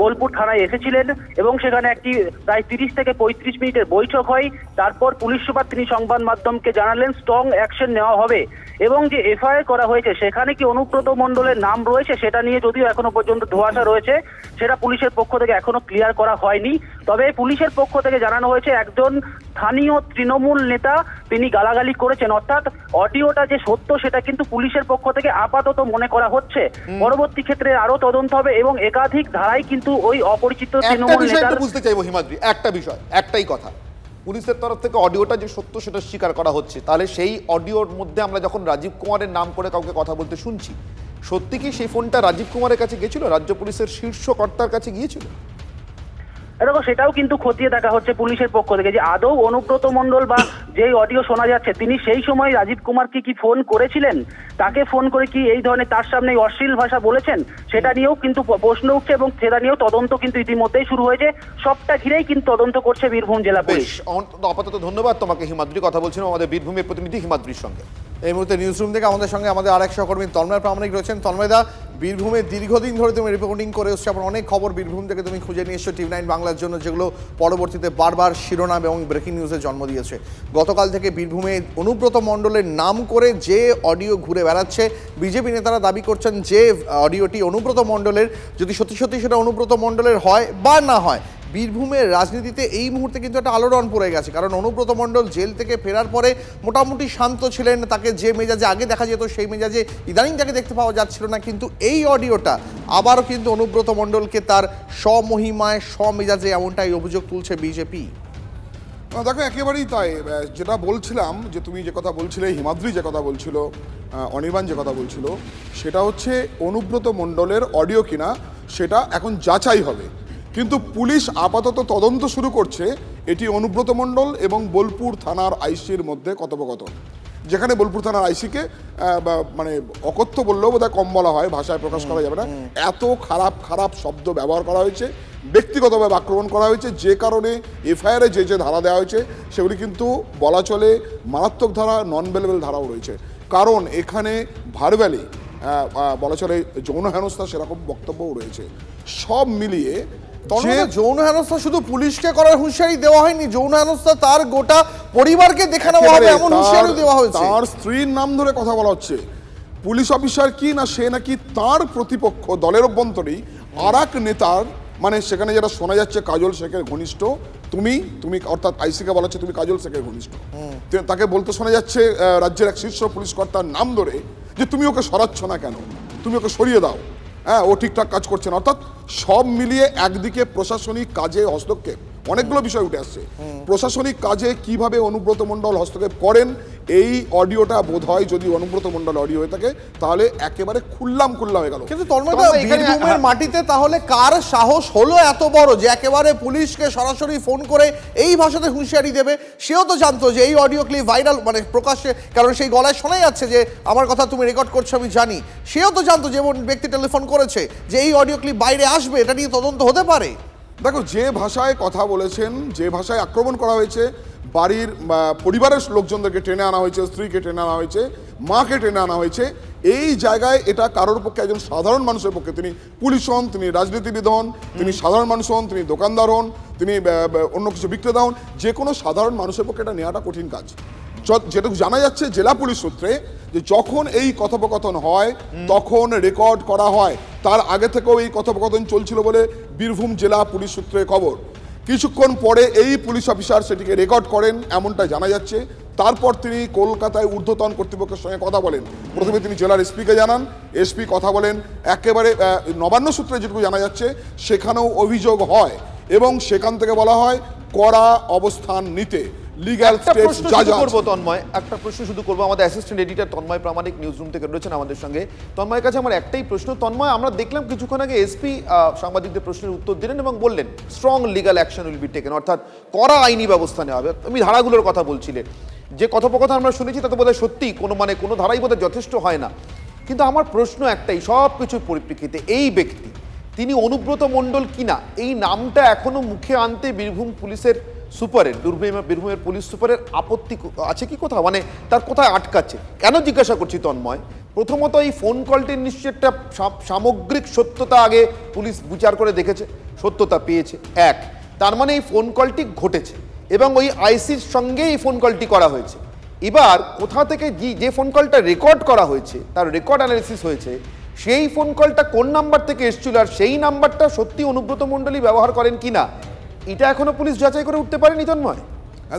বোলপুর থানায় এসেছিলেন এবং সেখানে একটি প্রায় 30 থেকে 35 মিনিটের বৈঠক হয়। তারপর পুলিশ সুপার তিনি সংবাদ মাধ্যমকে জানালেন স্ট্রং অ্যাকশন নেওয়া হবে এবং যে এফআইআর করা হয়েছে সেখানে কি অনুব্রত মণ্ডলের নাম রয়েছে সেটা নিয়ে যদিও এখনো পর্যন্ত ধোঁয়াশা রয়েছে, সেটা পুলিশের পক্ষ থেকে এখনো ক্লিয়ার করা হয়নি। তবে পুলিশের পক্ষ থেকে জানানো হয়েছে একজন স্থানীয় তৃণমূল নেতা তিনি গালাগালি করেছেন, অর্থাৎ অডিওটা যে সত্য সেটা কিন্তু পুলিশের পক্ষ থেকে আপাতত মনে করা হচ্ছে। পরবর্তী ক্ষেত্রে আরো তদন্ত হবে এবং একাধিক ধারায় কিন্তু ওই অপরিচিত তৃণমূল নেতার বুঝতে চাইবো হিমাদ্রি, একটা বিষয়, একটাই কথা, পুলিশের তরফ থেকে অডিওটা যে সত্য সেটা স্বীকার করা হচ্ছে, তাহলে সেই অডিওর মধ্যে আমরা যখন রাজীব কুমারের নাম করে কাউকে কথা বলতে শুনছি, সত্যি কি সেই ফোনটা রাজীব কুমারের কাছে গিয়েছিল, রাজ্য পুলিশের শীর্ষ কর্তার কাছে গিয়েছিল? দেখো সেটাও কিন্তু খতিয়ে দেখা হচ্ছে পুলিশের পক্ষ থেকে যে আদৌ অনুব্রত মণ্ডল বা যেই অডিও শোনা যাচ্ছে তিনি সেই সময় রাজীব কুমারকে কি ফোন করেছিলেন, তাকে ফোন করে কি এই ধরনের তার সামনে অশ্লীল ভাষা বলেছেন, সেটা নিয়েও কিন্তু প্রশ্ন উঠছে এবং সেটা নিয়েও তদন্ত কিন্তু ইতিমধ্যেই শুরু হয়েছে। সবটা ঘিরেই কিন্তু তদন্ত করছে বীরভূম জেলা পুলিশ। আপাতত ধন্যবাদ তোমাকে হিমাদ্রি, কথা বলছিলাম আমাদের বীরভূমের প্রতিনিধি হিমাদ্রির সঙ্গে। এই মুহূর্তে নিউজ রুম থেকে আমাদের সঙ্গে আমাদের আরেক সহকর্মী তন্ময় প্রামাণিক রয়েছেন। তন্ময়দা, বীরভূমে দীর্ঘদিন ধরে তুমি রিপোর্টিং করে এসছো, আপনার অনেক খবর বীরভূম থেকে তুমি খুঁজে নিয়ে এসছো TV9 বাংলার জন্য, যেগুলো পরবর্তীতে বারবার শিরোনাম এবং ব্রেকিং নিউজে জন্ম দিয়েছে। গতকাল থেকে বীরভূমে অনুব্রত মণ্ডলের নাম করে যে অডিও ঘুরে বেড়াচ্ছে, বিজেপি নেতারা দাবি করছেন যে অডিওটি অনুব্রত মণ্ডলের, যদি সত্যি সত্যি সেটা অনুব্রত মণ্ডলের হয় বা না হয়, বীরভূমের রাজনীতিতে এই মুহূর্তে কিন্তু একটা আলোড়ন পড়ে গেছে। কারণ অনুব্রত মণ্ডল জেল থেকে ফেরার পরে মোটামুটি শান্ত ছিলেন, তাকে যে মেজাজে আগে দেখা যেত সেই মেজাজে ইদানিং তাকে দেখতে পাওয়া যাচ্ছিল না। কিন্তু এই অডিওটা আবারও কিন্তু অনুব্রত মণ্ডলকে তার স্বমহিমায় স্বমেজাজে এমনটাই অভিযোগ তুলছে বিজেপি। দেখো একেবারেই তাই, যেটা বলছিলাম যে তুমি যে কথা বলছিলে, হিমাদ্রি যে কথা বলছিল, অনির্বাণ যে কথা বলছিল, সেটা হচ্ছে অনুব্রত মণ্ডলের অডিও কিনা সেটা এখন যাচাই হবে। কিন্তু পুলিশ আপাতত তদন্ত শুরু করছে এটি অনুব্রত মণ্ডল এবং বোলপুর থানার আইসির মধ্যে কথোপকথন, যেখানে বোলপুর থানার আইসিকে মানে অকথ্য বললেও বোধহয় কম বলা হয়, ভাষায় প্রকাশ করা যাবে না, এত খারাপ খারাপ শব্দ ব্যবহার করা হয়েছে, ব্যক্তিগতভাবে আক্রমণ করা হয়েছে, যে কারণে এফআইআরে যে যে ধারা দেওয়া হয়েছে সেগুলি কিন্তু বলা চলে মারাত্মক ধারা, নন বেলেবল ধারাও রয়েছে। কারণ এখানে ভার্বালি বলা চলে যৌন হেনস্থা সেরকম বক্তব্যও রয়েছে। সব মিলিয়ে যৌন হেনস্থা শুধু পুলিশকে করার হুঁশিয়ারি দেওয়া হয়নি, যৌন হেনস্থা তার গোটা পরিবারকে দেখানো হবে এমন হুঁশিয়ারি দেওয়া হয়েছে। তার স্ত্রীর নাম ধরে কথা বলা হচ্ছে। পুলিশ অফিসার কি না সে নাকি তার প্রতিপক্ষ দলের অভ্যন্তরেই আরেক নেতার, মানে সেখানে যেটা শোনা যাচ্ছে কাজল শেখের ঘনিষ্ঠ, তুমি অর্থাৎ আইসিকে বলা হচ্ছে তুমি কাজল শেখের ঘনিষ্ঠ, তাকে বলতে শোনা যাচ্ছে রাজ্যের এক শীর্ষ পুলিশ কর্তার নাম ধরে যে তুমি ওকে সরাচ্ছ না কেন, তুমি ওকে সরিয়ে দাও, হ্যাঁ ও ঠিকঠাক কাজ করছে না। অর্থাৎ সব মিলিয়ে একদিকে প্রশাসনিক কাজে হস্তক্ষেপ, অনেকগুলো বিষয় উঠে আসছে। প্রশাসনিক কাজে কিভাবে অনুব্রত মণ্ডল হস্তক্ষেপ করেন, এই অডিওটা বোধ হয় যদি অনুব্রত মণ্ডল অডিও হয়ে থাকে তাহলে একেবারে খুললাম হয়ে গেল। কিন্তু বীরভূমের মাটিতে তাহলে কার সাহস হলো এত বড় যে একেবারে পুলিশকে সরাসরি ফোন করে এই ভাষাতে হুঁশিয়ারি দেবে? সেও তো জানতো যে এই অডিও ক্লিপ ভাইরাল, মানে প্রকাশ্যে, কারণ সেই গলায় শোনাই যাচ্ছে যে আমার কথা তুমি রেকর্ড করছো আমি জানি। সেও তো জানতো যে ব্যক্তি টেলিফোন করেছে যে এই অডিও ক্লিপ বাইরে আসবে, এটা নিয়ে তদন্ত হতে পারে। দেখো যে ভাষায় কথা বলেছেন, যে ভাষায় আক্রমণ করা হয়েছে, বাড়ির পরিবারের লোকজনদেরকে টেনে আনা হয়েছে, স্ত্রীকে টেনে আনা হয়েছে, মাকে টেনে আনা হয়েছে, এই জায়গায় এটা কারোর পক্ষে, একজন সাধারণ মানুষের পক্ষে, তিনি পুলিশ হন, তিনি রাজনীতিবিদ হন, তিনি সাধারণ মানুষ হন, তিনি দোকানদার হন, তিনি অন্য কিছু বিক্রেতা হন, যে কোনো সাধারণ মানুষের পক্ষে এটা নেওয়াটা কঠিন কাজ। যেটুকু জানা যাচ্ছে জেলা পুলিশ সূত্রে যে যখন এই কথোপকথন হয় তখন রেকর্ড করা হয়, তার আগে থেকেও এই কথোপকথন চলছিল বলে বীরভূম জেলা পুলিশ সূত্রে খবর। কিছুক্ষণ পরে এই পুলিশ অফিসার সেটিকে রেকর্ড করেন এমনটা জানা যাচ্ছে। তারপর তিনি কলকাতায় ঊর্ধ্বতন কর্তৃপক্ষের সঙ্গে কথা বলেন। প্রথমে তিনি জেলার এসপিকে জানান, এসপি কথা বলেন। একেবারে নবান্ন সূত্রে যেটুকু জানা যাচ্ছে সেখানেও অভিযোগ হয় এবং সেখান থেকে বলা হয় কড়া অবস্থান নিতে। একটা প্রশ্ন শুধু করবো, আমাদের অ্যাসিস্ট্যান্ট এডিটর তন্ময় প্রামাণিক নিউজ রুম থেকে রয়েছেন আমাদের সঙ্গে। তন্ময়ের কাছে আমার একটাই প্রশ্ন। তন্ময়, আমরা দেখলাম কিছুক্ষণ আগে এসপি সাংবাদিকদের প্রশ্নের উত্তর দিলেন এবং বললেন strong legal action will be taken, অর্থাৎ কড়া আইনি ব্যবস্থা নেওয়া হবে। তুমি ধারাগুলোর কথা বলছিলে, যে কথোপকথন আমরা শুনেছি তাতে বোধহয় সত্যি কোনো ধারাই বোধহয় যথেষ্ট হয় না। কিন্তু আমার প্রশ্ন একটাই, সব কিছুর পরিপ্রেক্ষিতে এই ব্যক্তি তিনি অনুব্রত মণ্ডল কিনা, এই নামটা এখনো মুখে আনতে বীরভূম পুলিশের সুপারের, বীরভূমের পুলিশ সুপারের আপত্তি আছে কি কোথাও? মানে তার কোথায় আটকাচ্ছে? কেন জিজ্ঞাসা করছি তন্ময়, প্রথমত এই ফোন কলটির নিশ্চয়ই একটা সামগ্রিক সত্যতা আগে পুলিশ বিচার করে দেখেছে, সত্যতা পেয়েছে। এক, তার মানে এই ফোন কলটি ঘটেছে এবং ওই আইসির সঙ্গে এই ফোন কলটি করা হয়েছে। এবার কোথা থেকে যে ফোন কলটা রেকর্ড করা হয়েছে, তার রেকর্ড অ্যানালিসিস হয়েছে, সেই ফোন কলটা কোন নাম্বার থেকে এসেছিল আর সেই নাম্বারটা সত্যি অনুব্রত মণ্ডলই ব্যবহার করেন কিনা, এটা এখনো পুলিশ যাচাই করে উঠতে পারেনি তন্ময়।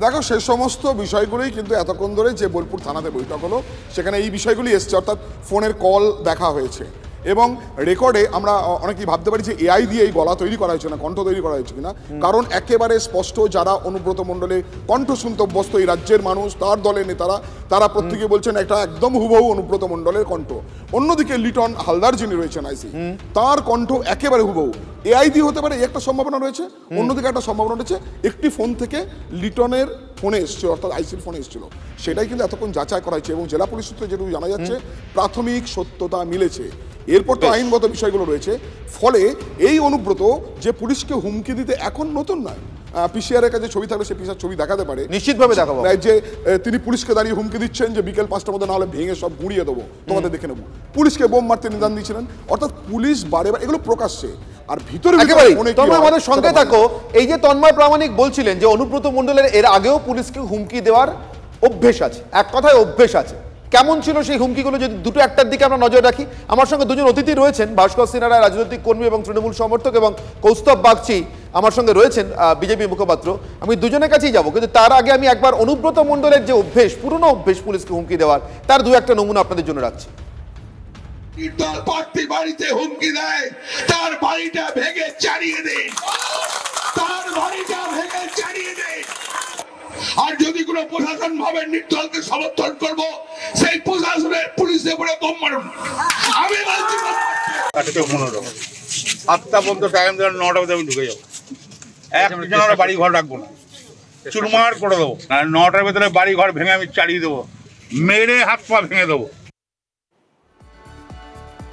দেখো, সেই সমস্ত বিষয়গুলোই কিন্তু এতক্ষণ ধরে যে বোলপুর থানাতে বৈঠক হলো সেখানে এই বিষয়গুলি এসছে, অর্থাৎ ফোনের কল দেখা হয়েছে এবং রেকর্ডে আমরা অনেকেই ভাবতে পারি যে এআই দিয়ে এই গলা তৈরি করা হয়েছে না, কণ্ঠ তৈরি করা হয়েছে কিনা, কারণ একেবারে স্পষ্ট যারা অনুব্রত মণ্ডলের কণ্ঠ শুনতে অভ্যস্ত এই রাজ্যের মানুষ, তার দলের নেতারা, তারা প্রত্যেকে বলছেন একটা একদম হুবহু অনুব্রত মণ্ডলের কণ্ঠ। অন্যদিকে লিটন হালদার যিনি রয়েছেন আইসি, তার কণ্ঠ একেবারে হুবহু। এআই দিয়ে হতে পারে এই একটা সম্ভাবনা রয়েছে, অন্যদিকে একটা সম্ভাবনা রয়েছে একটি ফোন থেকে লিটনের ফোনে এসেছিল, অর্থাৎ আইসির ফোনে এসেছিল, সেটাই কিন্তু এতক্ষণ যাচাই করা হয়েছে এবং জেলা পুলিশ সূত্রে যেটুকু জানা যাচ্ছে প্রাথমিক সত্যতা মিলেছে। এরপর তো আইনগত বিষয়গুলো রয়েছে। ফলে এই অনুব্রত যে পুলিশকে হুমকি দিতে এখন নতুন নয়, পিসিআর এর কাছে ছবি থাকলে সে পিসিআর ছবি দেখাতে পারে, নিশ্চিতভাবে দেখাবো, যে তিনি পুলিশকে দাঁড়িয়ে হুমকি দিচ্ছেন যে বিকেল 5টার মধ্যে না হলে ভেঙে সব গুঁড়িয়ে দেবো, তোমাদের দেখে নেবো। পুলিশকে বোম মারতে নিদান দিয়েছিলেন, অর্থাৎ পুলিশ বারে বারে এগুলো প্রকাশ্যে আর ভিতরে আমাদের সঙ্গে থাকো। এই যে তন্ময় প্রামাণিক বলছিলেন যে অনুব্রত মণ্ডলের এর আগেও পুলিশকে হুমকি দেওয়ার অভ্যেস আছে, এক কথায় অভ্যেস আছে। কেমন ছিল সেই হুমকিগুলো যদি দুটো একটার দিকে আমরা নজর রাখি? আমার সঙ্গে দুজন অতিথি রয়েছেন, ভাস্কর সিনহা রায় রাজনৈতিক কর্মী এবং তৃণমূল সমর্থক, এবং কৌস্তব বাগচি আমার সঙ্গে রয়েছেন বিজেপি মুখপাত্র। আমি দুজনের কাছেই যাব, কিন্তু তার আগে আমি একবার অনুব্রত মণ্ডলের যে অভ্যেস, পুরনো অভ্যেস পুলিশকে হুমকি দেওয়ার, তার দু একটা নমুনা আপনাদের জন্য রাখছি। প্রার্থী বাড়িতে হুমকি দেয়, তার বাড়িটা ভেঙে চালিয়ে দেয়, তার বাড়িটা ভেঙে চালিয়ে দেয়। আর যদি কোনো প্রশাসন ভাবে নির্দলকে সমর্থন করব, সেই প্রশাসনের পুলিশের উপরে বোম মারুন। আমি বলছি 7টা পর্যন্ত টাইম দেন, 9টা পর্যন্ত আমি ঢুকে যাবো। একটা বাড়ি ঘর রাখবো না, চুরমার করে দেবো। 9টার ভেতরে বাড়ি ঘর ভেঙে আমি চালিয়ে দেবো, মেরে হাত পা ভেঙে দেবো।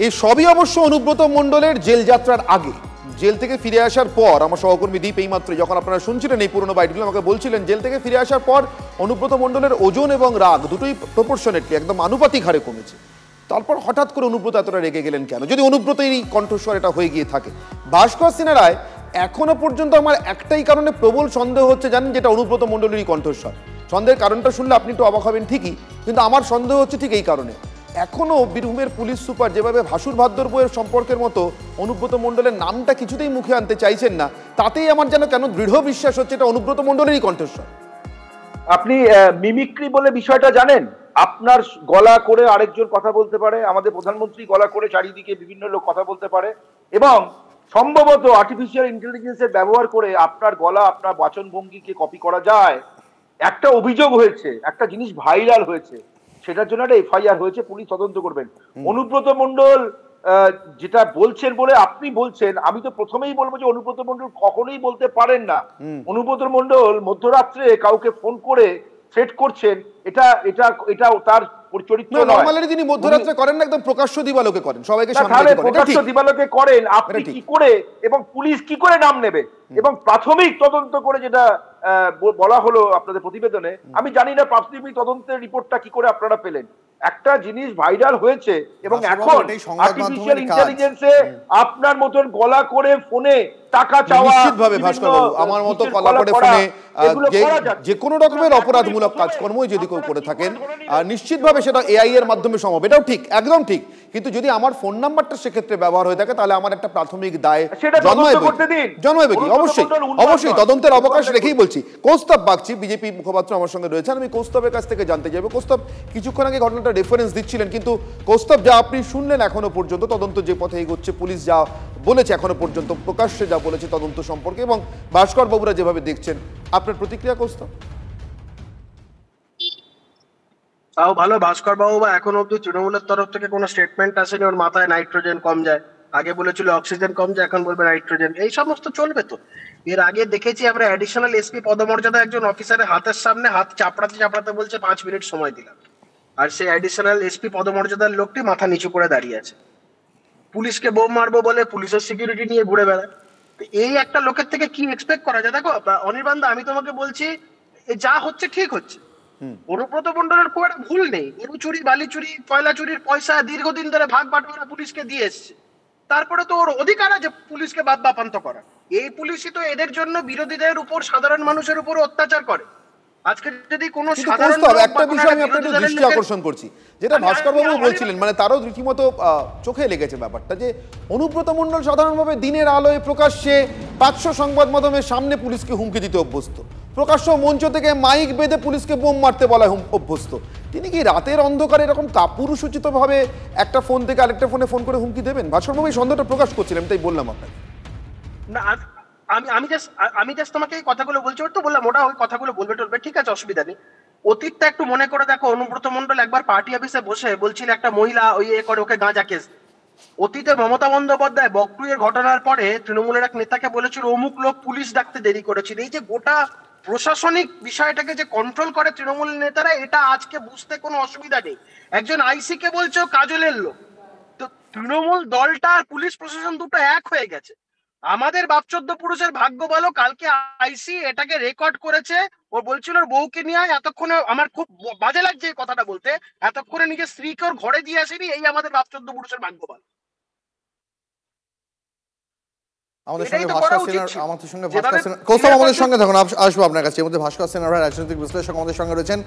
এই সবই অবশ্য অনুব্রত মণ্ডলের জেল যাত্রার আগে। জেল থেকে ফিরে আসার পর আমার সহকর্মী দীপ এইমাত্র যখন আপনারা শুনছিলেন এই পুরনো বাইটগুলো, আমাকে বলছিলেন জেল থেকে ফিরে আসার পর অনুব্রত মণ্ডলের ওজন এবং রাগ দুটোই প্রপোর্শনেটলি একদম আনুপাতিক হারে কমেছে। তারপর হঠাৎ করে অনুব্রত এতটা রেগে গেলেন কেন, যদি অনুব্রত এই কণ্ঠস্বর এটা হয়ে গিয়ে থাকে? ভাস্কর সিনহা রায়, এখনো পর্যন্ত আমার একটাই কারণে প্রবল সন্দেহ হচ্ছে, জানেন, যেটা অনুব্রত মণ্ডলেরই কণ্ঠস্বর। সন্দেহের কারণটা শুনলে আপনি একটু অবাক হবেন ঠিকই, কিন্তু আমার সন্দেহ হচ্ছে ঠিক এই কারণে, এখনো বীরভূমের পুলিশ সুপার যেভাবে ভাসুর ভাদ্র বইয়ের সম্পর্কের মতো অনুব্রত মণ্ডলের নামটা কিছুতেই মুখে আনতে চাইছেন না, তাতেই আমার যেন কেন দৃঢ় বিশ্বাস হচ্ছে এটা অনুব্রত মণ্ডলেরই কণ্ঠস্বর। আপনি মিমিক্রি বলে বিষয়টা জানেন? আপনার গলা করে আরেকজন কথা বলতে পারে, আমাদের প্রধানমন্ত্রী গলা করে চারিদিকে বিভিন্ন লোক কথা বলতে পারে, এবং সম্ভবত আর্টিফিশিয়াল ইন্টেলিজেন্সের ব্যবহার করে আপনার গলা, আপনার বাচনভঙ্গিকে কপি করা যায়। একটা অভিযোগ হয়েছে, একটা জিনিস ভাইরাল হয়েছে, সেটার জন্য একটা এফআইআর হয়েছে, পুলিশ তদন্ত করবেন। অনুব্রত মণ্ডল যেটা বলছেন বলে আপনি বলছেন, আমি তো প্রথমেই বলবো যে অনুব্রত মণ্ডল কখনোই বলতে পারেন না। অনুব্রত মণ্ডল মধ্যরাত্রে কাউকে ফোন করে থ্রেট করছেন, এটা এটা এটা তার চরিত্র নয়। নরমালি তিনি মধ্যরাত্রে করেন না, একদম প্রকাশ্য দিবালোকে করেন, সবাইকে সামনে রেখে করেন। প্রকাশ্য দিবালোকে করেন, আপনি কি করে এবং পুলিশ কি করে নাম নেবে? এবং প্রাথমিক তদন্ত করে যেটা বলা হলো আপনাদের প্রতিবেদনে, আমি জানি না প্রাথমিক তদন্তের রিপোর্টটা কি করে আপনারা পেলেন। একটা জিনিস ভাইরাল হয়েছে এবং এখন আর্টিফিশিয়াল ইন্টেলিজেন্সে আপনার মতন গলা করে ফোনে টাকা চাওয়া, নিশ্চিতভাবে ভাস্কর বাবু, আমার মতো কলাপড়ে ফোনে যে কোনো রকমের অপরাধমূলক কাজকর্মই যদি কেউ করে থাকেন নিশ্চিতভাবে সেটা এআই এর মাধ্যমে সম্ভব, এটাও ঠিক, একদম ঠিক। কিন্তু যদি আমার ফোন নাম্বারটা সেক্ষেত্রে ব্যবহার হয়ে থাকে তাহলে আমার একটা প্রাথমিক দায় জন্মাবে কি? অবশ্যই অবশ্যই তদন্তের অবকাশ রেখেই বলছি। কৌস্তব বাগচি বিজেপি মুখপাত্র আমার সঙ্গে রয়েছেন, আমি কৌস্তবের কাছ থেকে জানতে চাইবো। কৌস্তব, কিছুক্ষণ আগে ঘটনাটা রেফারেন্স দিচ্ছিলেন, কিন্তু কৌস্তব যা আপনি শুনলেন এখনো পর্যন্ত, তদন্ত যে পথে এগোচ্ছে, পুলিশ যা বলেছে এখনো পর্যন্ত, প্রকাশ্যে যা বলেছে তদন্ত সম্পর্কে, এবং ভাস্কর বাবুরা যেভাবে দেখছেন, আপনার প্রতিক্রিয়া কৌস্তব? তাও ভালো, ভাস্কর বাবু বা এখন অব্দি তৃণমূলের তরফ থেকে কোনো স্টেটমেন্ট আসেনি ওর মাথায় নাইট্রোজেন কম যায়, আগে বলেছিল অক্সিজেন কম যায়, এখন বলবে নাইট্রোজেন, এই সমস্ত চলবে তো। এর আগে দেখেছি আমরা অ্যাডিশনাল এসপি পদমর্যাদা একজন অফিসারের হাতের সামনে হাত চাপড়াতে চাপড়াতে বলছে 5 মিনিট সময় দিলাম, আর সেই অ্যাডিশনাল এসপি পদমর্যাদার লোকটি মাথা নিচু করে দাঁড়িয়ে আছে। পুলিশকে বোম মারবো বলে পুলিশের সিকিউরিটি নিয়ে ঘুরে বেড়ায়। এই একটা লোকের থেকে কি এক্সপেক্ট করা যায়? দেখো অনির্বাণ, আমি তোমাকে বলছি যা হচ্ছে ঠিক হচ্ছে, অনুব্রত মণ্ডলের খুব একটা ভুল নেই। গরু চুরি, বালি চুরি, কয়লা চুরির পয়সা দীর্ঘদিন ধরে ভাগ বাটোয়ারা পুলিশকে দিয়ে এসছে, তারপরে তো ওর অধিকার আছে পুলিশকে বাপান্ত করা। এই পুলিশই তো এদের জন্য বিরোধীদের উপর, সাধারণ মানুষের উপর অত্যাচার করে। আজকে যদি কোনো সাধারণ একটা বিষয় আমি আপনাদের দৃষ্টি আকর্ষণ করছি, যেটা ভাস্কর বাবু বলছিলেন, মানে তারও রীতিমতো চোখে লেগেছে ব্যাপারটা, যে অনুব্রত মণ্ডল সাধারণভাবে দিনের আলোয় প্রকাশ্যে 500 সংবাদ মাধ্যমের সামনে পুলিশকে হুমকি দিতে অভ্যস্ত, প্রকাশ্য মঞ্চ থেকে মাইক বেঁধে পুলিশকে বোম মারতে বলা অভ্যস্ত। তিনি কি রাতের অন্ধকারে এরকম কাপুরুষোচিত ভাবে একটা ফোন থেকে আরেকটা ফোনে ফোন করে হুমকি দেবেন? ভাস্কর বাবু এই সন্দেহটা প্রকাশ করছিলেন, তাই বললাম আপনাকে। না, আমি জাস্ট তোমাকে এই কথাগুলো বলছি, ওর তো বললাম ওটা ওই কথাগুলো বলবে টলবে, ঠিক আছে, অসুবিধা নেই। অতীতটা একটু মনে করে দেখো, অনুব্রত মণ্ডল একবার পার্টি অফিসে বসে বলছিল একটা মহিলা ওই করে ওকে গাঁজা কেস। অতীতে মমতা বন্দ্যোপাধ্যায় বকটুয়ের ঘটনার পরে তৃণমূলের এক নেতাকে বলেছিল অমুক লোক পুলিশ ডাকতে দেরি করেছিল। এই যে গোটা প্রশাসনিক বিষয়টাকে যে কন্ট্রোল করে তৃণমূল নেতারা, এটা আজকে বুঝতে কোনো অসুবিধা নেই। একজন আইসি কে বলছে কাজলের লোক, তো তৃণমূল দলটা আর পুলিশ প্রশাসন দুটো এক হয়ে গেছে। আমাদের বাপ 14 পুরুষের ভাগ্য ভালো, কালকে আইসি এটাকে রেকর্ড করেছে। ও বলছিল ওর বউকে নিয়ে এতক্ষণে, আমার খুব বাজে লাগছে এই কথাটা বলতে, এতক্ষণে নিজের স্ত্রীকে ওর ঘরে দিয়ে আসেনি, এই আমাদের বাপ 14 পুরুষের ভাগ্য ভালো। আমাদের সঙ্গে ভাস্কর সেনার কৌস্তব আমাদের সঙ্গে তখন আসবো আপনার কাছে। এর মধ্যে ভাস্কর সেনার রাজনৈতিক বিশ্লেষক আমাদের সঙ্গে রয়েছেন।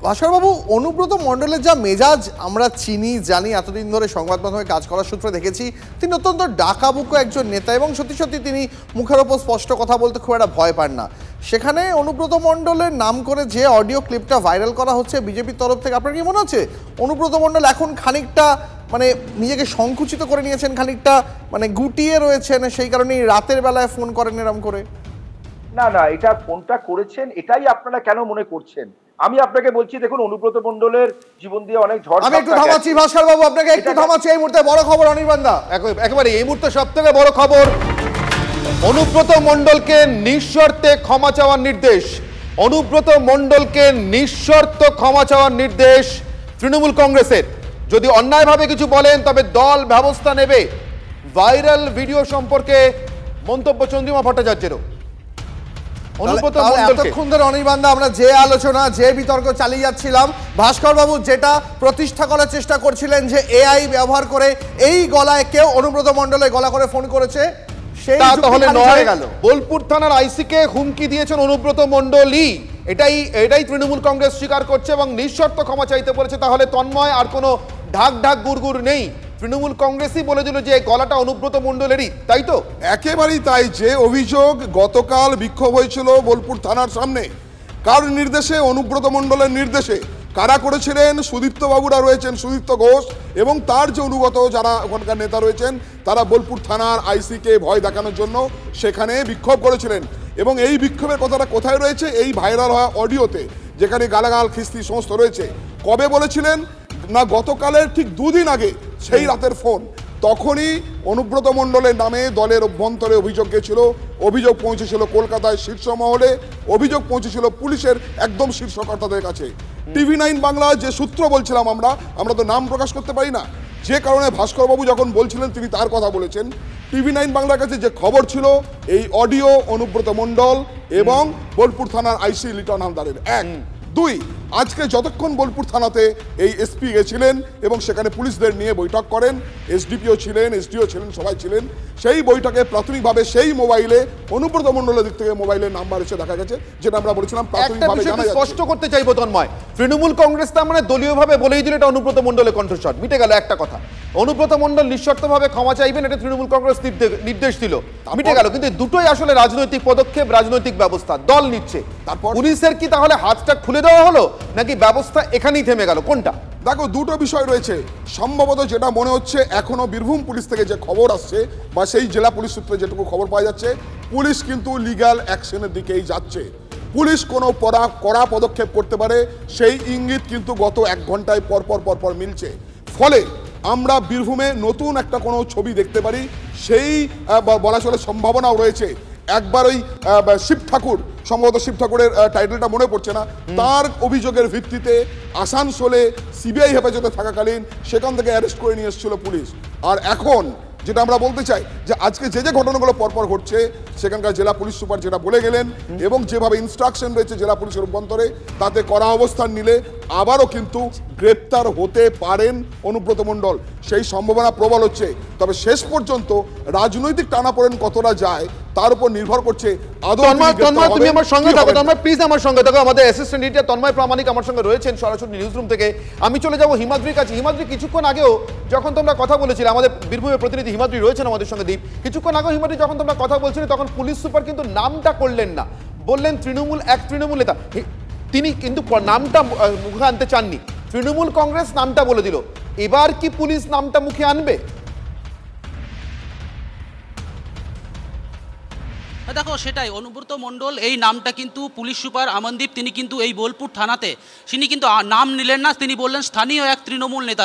ভাস্কর বাবু, অনুব্রত মণ্ডলের যা মেজাজ আমরা চিনি জানি, এতদিন ধরে সংবাদ মাধ্যমে কাজ করার সূত্রে দেখেছি, তিনি অত্যন্ত ডাকাবুকো একজন নেতা, এবং সত্যি সত্যি তিনি মুখের ওপর স্পষ্ট কথা বলতে খুব একটা ভয় পান না। সেখানে অনুব্রত মণ্ডলের নাম করে যে অডিও ক্লিপটা ভাইরাল করা হচ্ছে বিজেপির তরফ থেকে, আপনার কি মনে হচ্ছে অনুব্রত মণ্ডল এখন খানিকটা মানে নিজেকে সংকুচিত করে নিয়েছেন, খানিকটা মানে গুটিয়ে রয়েছেন, সেই কারণেই রাতের বেলায় ফোন করেন এরম করে? না না, এটা ফোনটা করেছেন এটাই আপনারা কেন মনে করছেন? আমি আপনাকে বলছি, দেখুন অনুব্রত মণ্ডলের জীবন দিয়ে অনেক ঝড়। আমি একটু থামাচ্ছি ভাস্কর বাবু, আপনাকে একটু থামাচ্ছি। এই মুহূর্তে বড় খবর অনির্বাণ দা, একেবারে এই মুহূর্তে সবথেকে বড় খবর, অনুব্রত মণ্ডলকে নিঃশর্তে ক্ষমা চাওয়ার নির্দেশ। অনুব্রত মণ্ডলকে নিঃশর্ত ক্ষমা চাওয়ার নির্দেশ তৃণমূল কংগ্রেসের। যদি অন্যায়ভাবে কিছু বলেন তবে দল ব্যবস্থা নেবে। ভাইরাল ভিডিও সম্পর্কে মন্তব্য চন্দ্রিমা ভট্টাচার্যেরও। এতক্ষণ ধরে অনির্বাণ দা আমরা যে আলোচনা, যে বিতর্ক চালিয়ে যাচ্ছিলাম, ভাস্কর বাবু যেটা প্রতিষ্ঠা করার চেষ্টা করছিলেন যে এআই ব্যবহার করে এই গলায় কেউ অনুব্রত মণ্ডলের গলা করে ফোন করেছে, তা তাহলে নয়। বোলপুর থানার আইসিকে হুমকি দিয়েছেন অনুব্রত মণ্ডলই, এটাই তৃণমূল কংগ্রেস স্বীকার করছে এবং নিঃশর্ত ক্ষমা চাইতে বলেছে। তাহলে তন্ময় আর কোনো ঢাক ঢাক গুড়গুড় নেই, তৃণমূল কংগ্রেসই বলে দিল যে গলাটা অনুব্রত মণ্ডলেরই, তাই তো? একেবারেই তাই। যে অভিযোগ গতকাল বিক্ষোভ হয়েছিল বোলপুর থানার সামনে, কার নির্দেশে? অনুব্রত মণ্ডলের নির্দেশে। কারা করেছিলেন? সুদীপ্ত বাবুরা রয়েছেন, সুদীপ্ত ঘোষ এবং তার যে অনুগত যারা ওখানকার নেতা রয়েছেন, তারা বোলপুর থানার আইসিকে ভয় দেখানোর জন্য সেখানে বিক্ষোভ করেছিলেন। এবং এই বিক্ষোভের কথাটা কোথায় রয়েছে? এই ভাইরাল হওয়া অডিওতে, যেখানে গালাগাল খিস্তি সমস্ত রয়েছে। কবে বলেছিলেন না? গতকালের ঠিক 2 দিন আগে, সেই রাতের ফোন। তখনই অনুব্রত মণ্ডলের নামে দলের অভ্যন্তরে অভিযোগ গেছিল, অভিযোগ পৌঁছেছিল কলকাতায় শীর্ষ মহলে, অভিযোগ পৌঁছেছিল পুলিশের একদম শীর্ষকর্তাদের কাছে। TV9 বাংলা যে সূত্র বলছিলাম আমরা তো নাম প্রকাশ করতে পারি না, যে কারণে ভাস্করবাবু যখন বলছিলেন তিনি তার কথা বলেছেন। TV9 বাংলার কাছে যে খবর ছিল, এই অডিও অনুব্রত মণ্ডল এবং বোলপুর থানার আইসি লিটন হালদারের। 1, 2 আজকে যতক্ষণ বোলপুর থানাতে এই এসপি গেছিলেন এবং সেখানে পুলিশদের নিয়ে বৈঠক করেন, এসডিপিও ছিলেন, এসডিও ছিলেন, সবাই ছিলেন, সেই বৈঠকে প্রাথমিকভাবে সেই মোবাইলে অনুব্রত মণ্ডলের দিক থেকে মোবাইলের নাম্বার এসে দেখা গেছে, যেটা আমরা বলেছিলাম প্রাথমিকভাবে জানা যাচ্ছে। স্পষ্ট করতে চাইবো তন্ময়, তৃণমূল কংগ্রেস তার মানে দলীয়ভাবে বলেই দিল এটা অনুব্রত মণ্ডলের কণ্ঠস্বর, মিটে গেল একটা কথা। অনুব্রত মণ্ডল নিঃশর্তভাবে ক্ষমা চাইবেন, এটা তৃণমূল কংগ্রেস নির্দেশ দিল, মিটে গেল। কিন্তু দুটোই আসলে রাজনৈতিক পদক্ষেপ, রাজনৈতিক ব্যবস্থা দল নিচ্ছে। পুলিশের কি তাহলে হাতটা খুলে দেওয়া হলো নাকি ব্যবস্থা এখানেই থেমে গেল, কোনটা? দেখো, দুটো বিষয় রয়েছে। সম্ভবত যেটা মনে হচ্ছে এখনো বীরভূম পুলিশ থেকে যে খবর আসছে বা সেই জেলা পুলিশ সূত্রে যেটুকু খবর পাওয়া যাচ্ছে, পুলিশ কিন্তু লিগ্যাল অ্যাকশনের দিকেই যাচ্ছে। পুলিশ কোনো কড়া পদক্ষেপ করতে পারে সেই ইঙ্গিত কিন্তু গত 1 ঘন্টায় পরপর মিলছে। ফলে আমরা বীরভূমে নতুন একটা কোনো ছবি দেখতে পারি, সেই বলা চলে সম্ভাবনাও রয়েছে। একবার ওই শিব ঠাকুর, সম্ভবত শিব ঠাকুরের টাইটেলটা মনে পড়ছে না, তার অভিযোগের ভিত্তিতে আসানসোলে সিবিআই হেফাজতে থাকাকালীন সেখান থেকে অ্যারেস্ট করে নিয়ে এসেছিল পুলিশ। আর এখন যেটা আমরা বলতে চাই যে আজকে যে ঘটনাগুলো পরপর ঘটছে, সেখানকার জেলা পুলিশ সুপার যেটা বলে গেলেন এবং যেভাবে ইনস্ট্রাকশন রয়েছে জেলা পুলিশের রূপান্তরে, তাতে কড়া অবস্থান নিলে আবারও কিন্তু গ্রেপ্তার হতে পারেন অনুব্রত মণ্ডল, সেই সম্ভাবনা প্রবল হচ্ছে। তবে শেষ পর্যন্ত রাজনৈতিক টানাপোড়েন কতটা যায় তার উপর নির্ভর করছে। তুমি আমার সঙ্গে থাকো, তন্ময় প্লিজ আমার সঙ্গে থাকো। আমাদের অ্যাসিস্ট্যান্ট এডিটর তন্ময় প্রামাণিক আমার সঙ্গে রয়েছেন সরাসরি নিউজরুম থেকে। আমি চলে যাবো হিমাদ্রির কাছে। হিমাদ্রি, কিছুক্ষণ আগেও যখন তোমরা কথা বলেছিলে, আমাদের বীরভূমের প্রতিনিধি হিমাদ্রি রয়েছেন আমাদের সঙ্গে দ্বীপ, কিছুক্ষণ আগেও হিমাদ্রি যখন তোমরা কথা বলছিলে তখন পুলিশ সুপার কিন্তু নামটা করলেন না, বললেন তৃণমূল নেতা। তিনি কিন্তু নামটা মুখে আনতে চাননি, তৃণমূল কংগ্রেস নামটা বলে দিল। এবার কি পুলিশ নামটা মুখে আনবে? দেখো, সেটাই অনুব্রত মণ্ডল এই নামটা কিন্তু পুলিশ সুপার আমনদীপ তিনি কিন্তু এই বোলপুর থানাতে তিনি কিন্তু নাম নিলেন না, তিনি বললেন স্থানীয় এক তৃণমূল নেতা।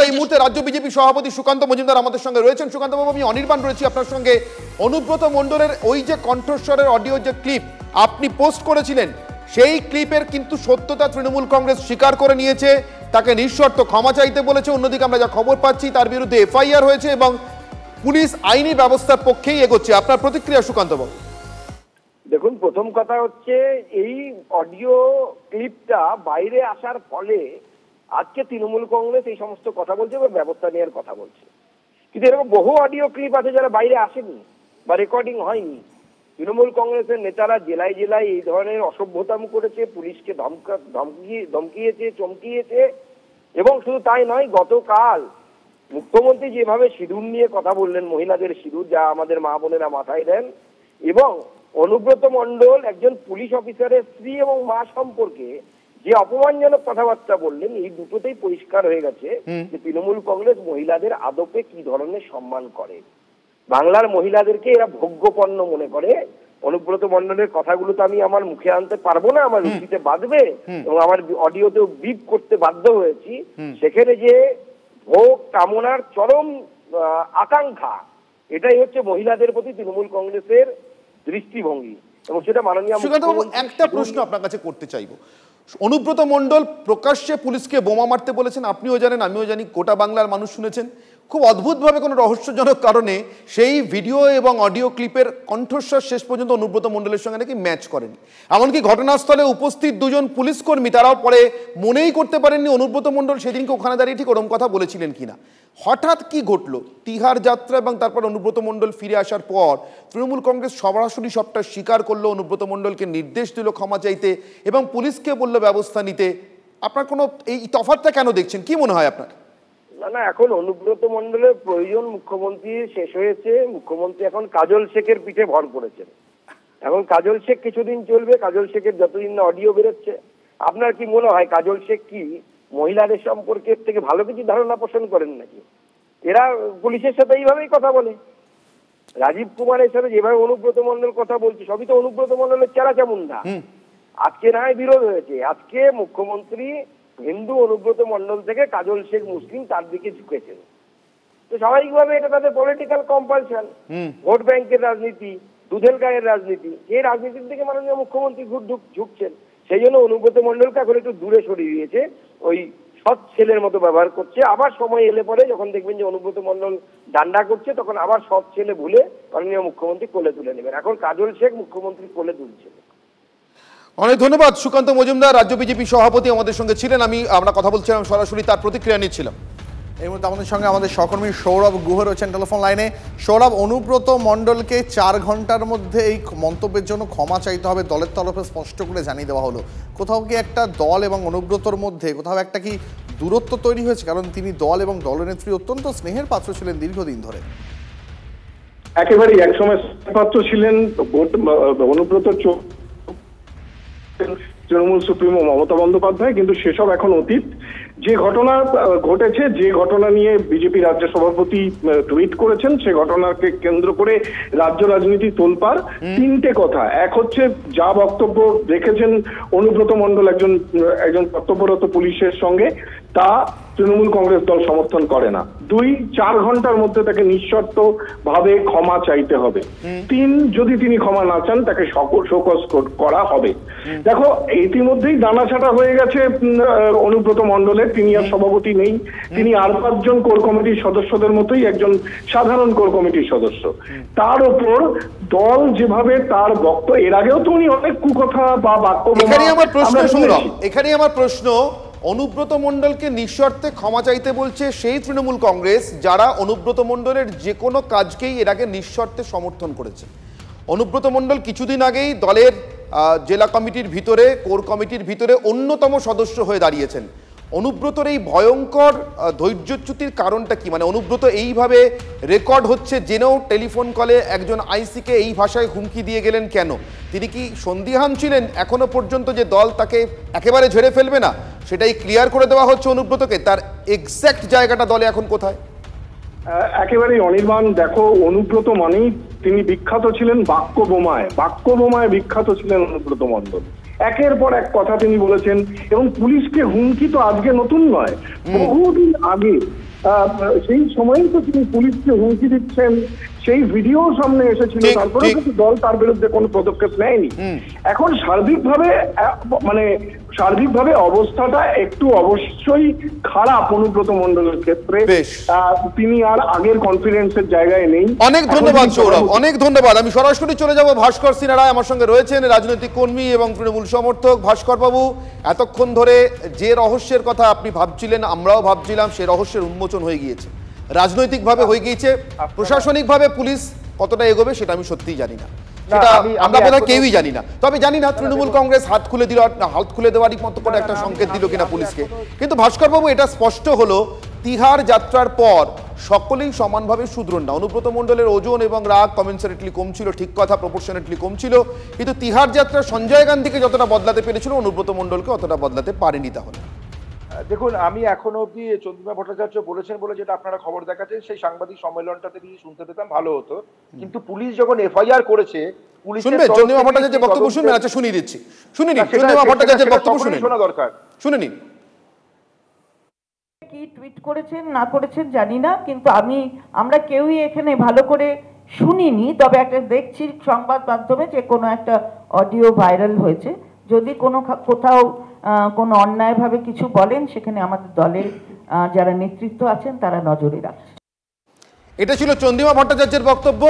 এই মুহূর্তে রাজ্য বিজেপি সভাপতি সুকান্ত মজুমদার আমাদের সঙ্গে রয়েছেন। সুকান্ত বাবু, আমি অনির্বাণ রয়েছি আপনার সঙ্গে। অনুব্রত মণ্ডলের ওই যে কণ্ঠস্বরের অডিও যে ক্লিপ আপনি পোস্ট করেছিলেন, সেই ক্লিপের কিন্তু সত্যতা তৃণমূল কংগ্রেস স্বীকার করে নিয়েছে, তাকে নিঃশর্ত ক্ষমা চাইতে বলেছে। অন্যদিকে আমরা যা খবর পাচ্ছি তার বিরুদ্ধে এফআইআর হয়েছে এবং পুলিশ আইনি ব্যবস্থার পক্ষেই এগোচ্ছে। আপনার প্রতিক্রিয়া সুকান্ত বাবু? দেখুন, প্রথম কথা হচ্ছে এই অডিও ক্লিপটা বাইরে আসার ফলে আজকে তৃণমূল কংগ্রেস এই সমস্ত কথা বলছে এবং ব্যবস্থা নেওয়ার কথা বলছে। কিন্তু এরকম বহু অডিও ক্লিপ আছে যারা বাইরে আসেনি বা রেকর্ডিং হয়নি। তৃণমূল কংগ্রেসের নেতারা জেলায় জেলায় এই ধরনের অসভ্যতাম করেছে, পুলিশকে ধমকিয়েছে, চমকিয়েছে। এবং শুধু তাই নয়, গতকাল মুখ্যমন্ত্রী যেভাবে সিঁদুর নিয়ে কথা বললেন, মহিলাদের সিঁদুর যা আমাদের মা বোনেরা মাথায় দেন, এবং অনুব্রত মণ্ডল একজন পুলিশ অফিসারের স্ত্রী এবং মা সম্পর্কে যে অপমানজনক কথাবার্তা বললেন, এই দুটোতেই পরিষ্কার হয়ে গেছে যে তৃণমূল কংগ্রেস মহিলাদের আদপে কি ধরনের সম্মান করে। বাংলার মহিলাদেরকে এরা ভোগ্যপণ্য মনে করে। অনুব্রত মণ্ডলের কথাগুলো তো আমি আমার মুখে আনতে পারবো না, আমার রুচিতে বাঁধবে এবং আমার অডিওতেও বিপ করতে বাধ্য হয়েছি। সেখানে যে ভোগ কামনার চরম আকাঙ্ক্ষা, এটাই হচ্ছে মহিলাদের প্রতি তৃণমূল কংগ্রেসের দৃষ্টিভঙ্গি। এবং সেটা মাননীয় একটা প্রশ্ন আপনার কাছে করতে চাইবো। অনুব্রত মণ্ডল প্রকাশ্যে পুলিশকে বোমা মারতে বলেছেন, আপনিও জানেন, আমিও জানি, গোটা বাংলার মানুষ শুনেছেন। খুব অদ্ভুতভাবে কোনো রহস্যজনক কারণে সেই ভিডিও এবং অডিও ক্লিপের কণ্ঠস্বর শেষ পর্যন্ত অনুব্রত মণ্ডলের সঙ্গে নাকি ম্যাচ করেনি। এমনকি ঘটনাস্থলে উপস্থিত দুজন পুলিশ কর্মী তারাও পরে মনেই করতে পারেননি অনুব্রত মণ্ডল সেদিনকে ওখানে দাঁড়িয়ে ঠিক ওরকম কথা বলেছিলেন কিনা। হঠাৎ কি ঘটলো? তিহার যাত্রা এবং তারপর অনুব্রত মণ্ডল ফিরে আসার পর তৃণমূল কংগ্রেস সরাসরি সবটা স্বীকার করলো, অনুব্রত মণ্ডলকে নির্দেশ দিল ক্ষমা চাইতে এবং পুলিশকে বললো ব্যবস্থা নিতে। আপনার কোনো এই তফাৎটা কেন দেখছেন, কি মনে হয় আপনার? না, এখন অনুব্রত মণ্ডলের প্রয়োজন মুখ্যমন্ত্রী শেষ হয়েছে। মুখ্যমন্ত্রী এখন কাজল শেখের পিঠে ভর করেছেন। এখন কাজল শেখ কিছুদিন চলবে, কাজল শেখের যতদিন না অডিও বেরোচ্ছে। আপনার কি মনে হয় কাজল শেখ কি মহিলাদের সম্পর্কে থেকে ভালো কিছু ধারণা পোষণ করেন নাকি? এরা পুলিশের সাথে এইভাবেই কথা বলে। রাজীব কুমারের সাথে যেভাবে অনুব্রত মণ্ডল কথা বলছে, সবই তো অনুব্রত মণ্ডলের চেরা চামুন্ডা। আজকে না বিরোধ হয়েছে, আজকে মুখ্যমন্ত্রী হিন্দু অনুব্রত মণ্ডল থেকে কাজল শেখ মুসলিম তার দিকে ঝুঁকেছেন। তো স্বাভাবিকভাবে এটা তাদের পলিটিক্যাল কম্পালশন, ভোট ব্যাংকের রাজনীতি, দুধের গায়ের রাজনীতি, এই রাজনীতির দিকে মাননীয় মুখ্যমন্ত্রী ঝুঁকছেন। সেই জন্য অনুব্রত মণ্ডলকে এখন একটু দূরে সরিয়ে দিয়েছে, ওই সৎ ছেলের মতো ব্যবহার করছে। আবার সময় এলে পরে যখন দেখবেন যে অনুব্রত মণ্ডল ডান্ডা করছে, তখন আবার সৎ ছেলে ভুলে মাননীয় মুখ্যমন্ত্রী কোলে তুলে নেবেন। এখন কাজল শেখ মুখ্যমন্ত্রী কোলে তুলছে। অনেক ধন্যবাদ। সুকান্ত মজুমদার রাজ্য বিজেপি সভাপতি আমাদের সঙ্গে ছিলেন। আমরা কথা বলছিলাম, সরাসরি তার প্রতিক্রিয়া নিচ্ছিলাম। এই মুহূর্তে আমাদের সঙ্গে আমাদের সহকর্মী সৌরভ গুহ রয়েছেন টেলিফোন লাইনে। সৌরভ, অনুব্রত মণ্ডলকে 4 ঘন্টার মধ্যে এই মন্তব্যের জন্য ক্ষমা চাইতে হবে দলের তরফে স্পষ্ট করে জানিয়ে দেওয়া হলো। কোথাও কি একটা দল এবং অনুব্রতর মধ্যে কোথাও একটা কি দূরত্ব তৈরি হয়েছে? কারণ তিনি দল এবং দলনেত্রী অত্যন্ত স্নেহের পাত্র ছিলেন দীর্ঘদিন ধরে। একেবারেই একসময় পাত্র ছিলেন অনুব্রত তৃণমূল সুপ্রিমো মমতা বন্দ্যোপাধ্যায়, কিন্তু সেসব এখন অতীত। যে ঘটনা ঘটেছে, যে ঘটনা নিয়ে বিজেপি রাজ্য সভাপতি টুইট করেছেন, সে ঘটনাকে কেন্দ্র করে রাজ্য রাজনীতি তোলপাড়। 3টে কথা। এক হচ্ছে, যা বক্তব্য রেখেছেন অনুব্রত মণ্ডল একজন কর্তব্যরত পুলিশের সঙ্গে, তা তৃণমূল কংগ্রেস দল সমর্থন করে না। 2, 4 ঘন্টার মধ্যে তাকে নিঃশর্ত ভাবে ক্ষমা চাইতে হবে। 3, যদি তিনি ক্ষমা না চান তাকে শোকজ করা হবে। দেখো, ইতিমধ্যেই দানাছাটা হয়ে গেছে অনুব্রত মণ্ডলের। তিনি আর সভাপতি নেই, তিনি আর 5 জন কোর কমিটির সদস্যদের মতোই একজন সাধারণ কোর কমিটির সদস্য। তার উপর দল যেভাবে তার বক্তব্য, এর আগেও তো উনি অনেক কুকথা বা বাক্য, এখানে আমার প্রশ্ন, অনুব্রত মণ্ডলকে নিঃশর্তে ক্ষমা চাইতে বলছে সেই তৃণমূল কংগ্রেস যারা অনুব্রত মণ্ডলের যে কোনো কাজকেই এর আগে নিঃশর্তে সমর্থন করেছে। অনুব্রত মণ্ডল কিছুদিন আগেই দলের জেলা কমিটির ভিতরে, কোর কমিটির ভিতরে অন্যতম সদস্য হয়ে দাঁড়িয়েছেন। অনুব্রতর এই ভয়ঙ্কর ধৈর্যচ্যুতির কারণটা কি? মানে অনুব্রত এইভাবে রেকর্ড হচ্ছে জেনেও টেলিফোন কলে একজন আইসিকে এই ভাষায় হুমকি দিয়ে গেলেন কেন? তিনি কি সন্দিহান ছিলেন এখনো পর্যন্ত যে দল তাকে একেবারে ঝেড়ে ফেলবে না? সেটাই ক্লিয়ার করে দেওয়া হচ্ছে অনুব্রতকে। তার এক্স্যাক্ট জায়গাটা দলে এখন কোথায়? একেবারেই অনির্বাণ। দেখো, অনুব্রত মানেই তিনি বিখ্যাত ছিলেন বাক্য বোমায় বিখ্যাত ছিলেন অনুব্রত মণ্ডল। একের পর এক কথা তিনি বলেছেন, এবং পুলিশকে হুমকি তো আজকে নতুন নয়, বহুদিন আগে সেই সময়ই তো তিনি পুলিশকে হুমকি দিচ্ছেন, সেই ভিডিও সামনে এসেছিল। তারপরে কিন্তু দল তার বিরুদ্ধে কোনো পদক্ষেপ নেয়নি। এখন সার্বিকভাবে অবস্থাটা একটু অবশ্যই খারাপ অনুব্রত মণ্ডলের ক্ষেত্রে। তিনি আর আগের কনফিডেন্সের জায়গায় নেই। অনেক ধন্যবাদ সৌরভ, অনেক ধন্যবাদ। আমি সরাসরি চলে যাব ভাস্কর সিনহা রায় আমার সঙ্গে রয়েছেন, রাজনৈতিক কর্মী এবং তৃণমূল সমর্থক। ভাস্কর বাবু, এতক্ষণ ধরে যে রহস্যের কথা আপনি ভাবছিলেন, আমরাও ভাবছিলাম, সে রহস্যের উন্মোচন হয়ে গিয়েছে, রাজনৈতিকভাবে হয়ে গিয়েছে। প্রশাসনিকভাবে পুলিশ কতটা এগোবে সেটা আমি সত্যিই জানি না, সেটা আমরা বোধহয় কেউই জানি না। তবে জানি না তৃণমূল কংগ্রেস হাত খুলে দেওয়ারই মতো করে একটা সংকেত দিল কিনা পুলিশকে। কিন্তু ভাস্কর বাবু, এটা স্পষ্ট হলো তিহার যাত্রার পর সকলেই সমানভাবে সুদৃঢ় না। অনুব্রত মণ্ডলের ওজন এবং রাগ কমেন্সারেটলি কম ছিল, ঠিক কথা, প্রপোর্শনেটলি কম ছিল। কিন্তু তিহার যাত্রা সঞ্জয় গান্ধীকে যতটা বদলাতে পেরেছিল, অনুব্রত মণ্ডলকে অতটা বদলাতে পারেনি। তাহলে দেখুন, আমি এখনো অব্দি চন্দ্রিমা ভট্টাচার্য বলেছেন বলে যেটা আপনারা খবর দেখাচ্ছেন, সেই সাংবাদিক সম্মেলনটাতে যদি শুনতে পেতাম ভালো হতো। কিন্তু পুলিশ যখন এফআইআর করেছে, শুনবেন চন্দ্রিমা ভট্টাচার্যের বক্তব্য শুনবেন? আচ্ছা, শুনিয়ে দিচ্ছি, শুনে নিন চন্দ্রিমা ভট্টাচার্যের বক্তব্য শোনা দরকার, শুনে নিন। কি টুইট করেছেন না করেছেন জানি না, কিন্তু আমরা কেউই এখানে ভালো করে শুনিনি। তবে একটা দেখছি সংবাদ মাধ্যমে যে কোনো একটা অডিও ভাইরাল হয়েছে। যদি কোথাও কোনো অন্যায়ভাবে কিছু বলেন, সেখানে আমাদের দলের যারা নেতৃত্ব আছেন তারা নজরে রাখছে। এটা ছিল চন্দ্রিমা ভট্টাচার্যের বক্তব্য,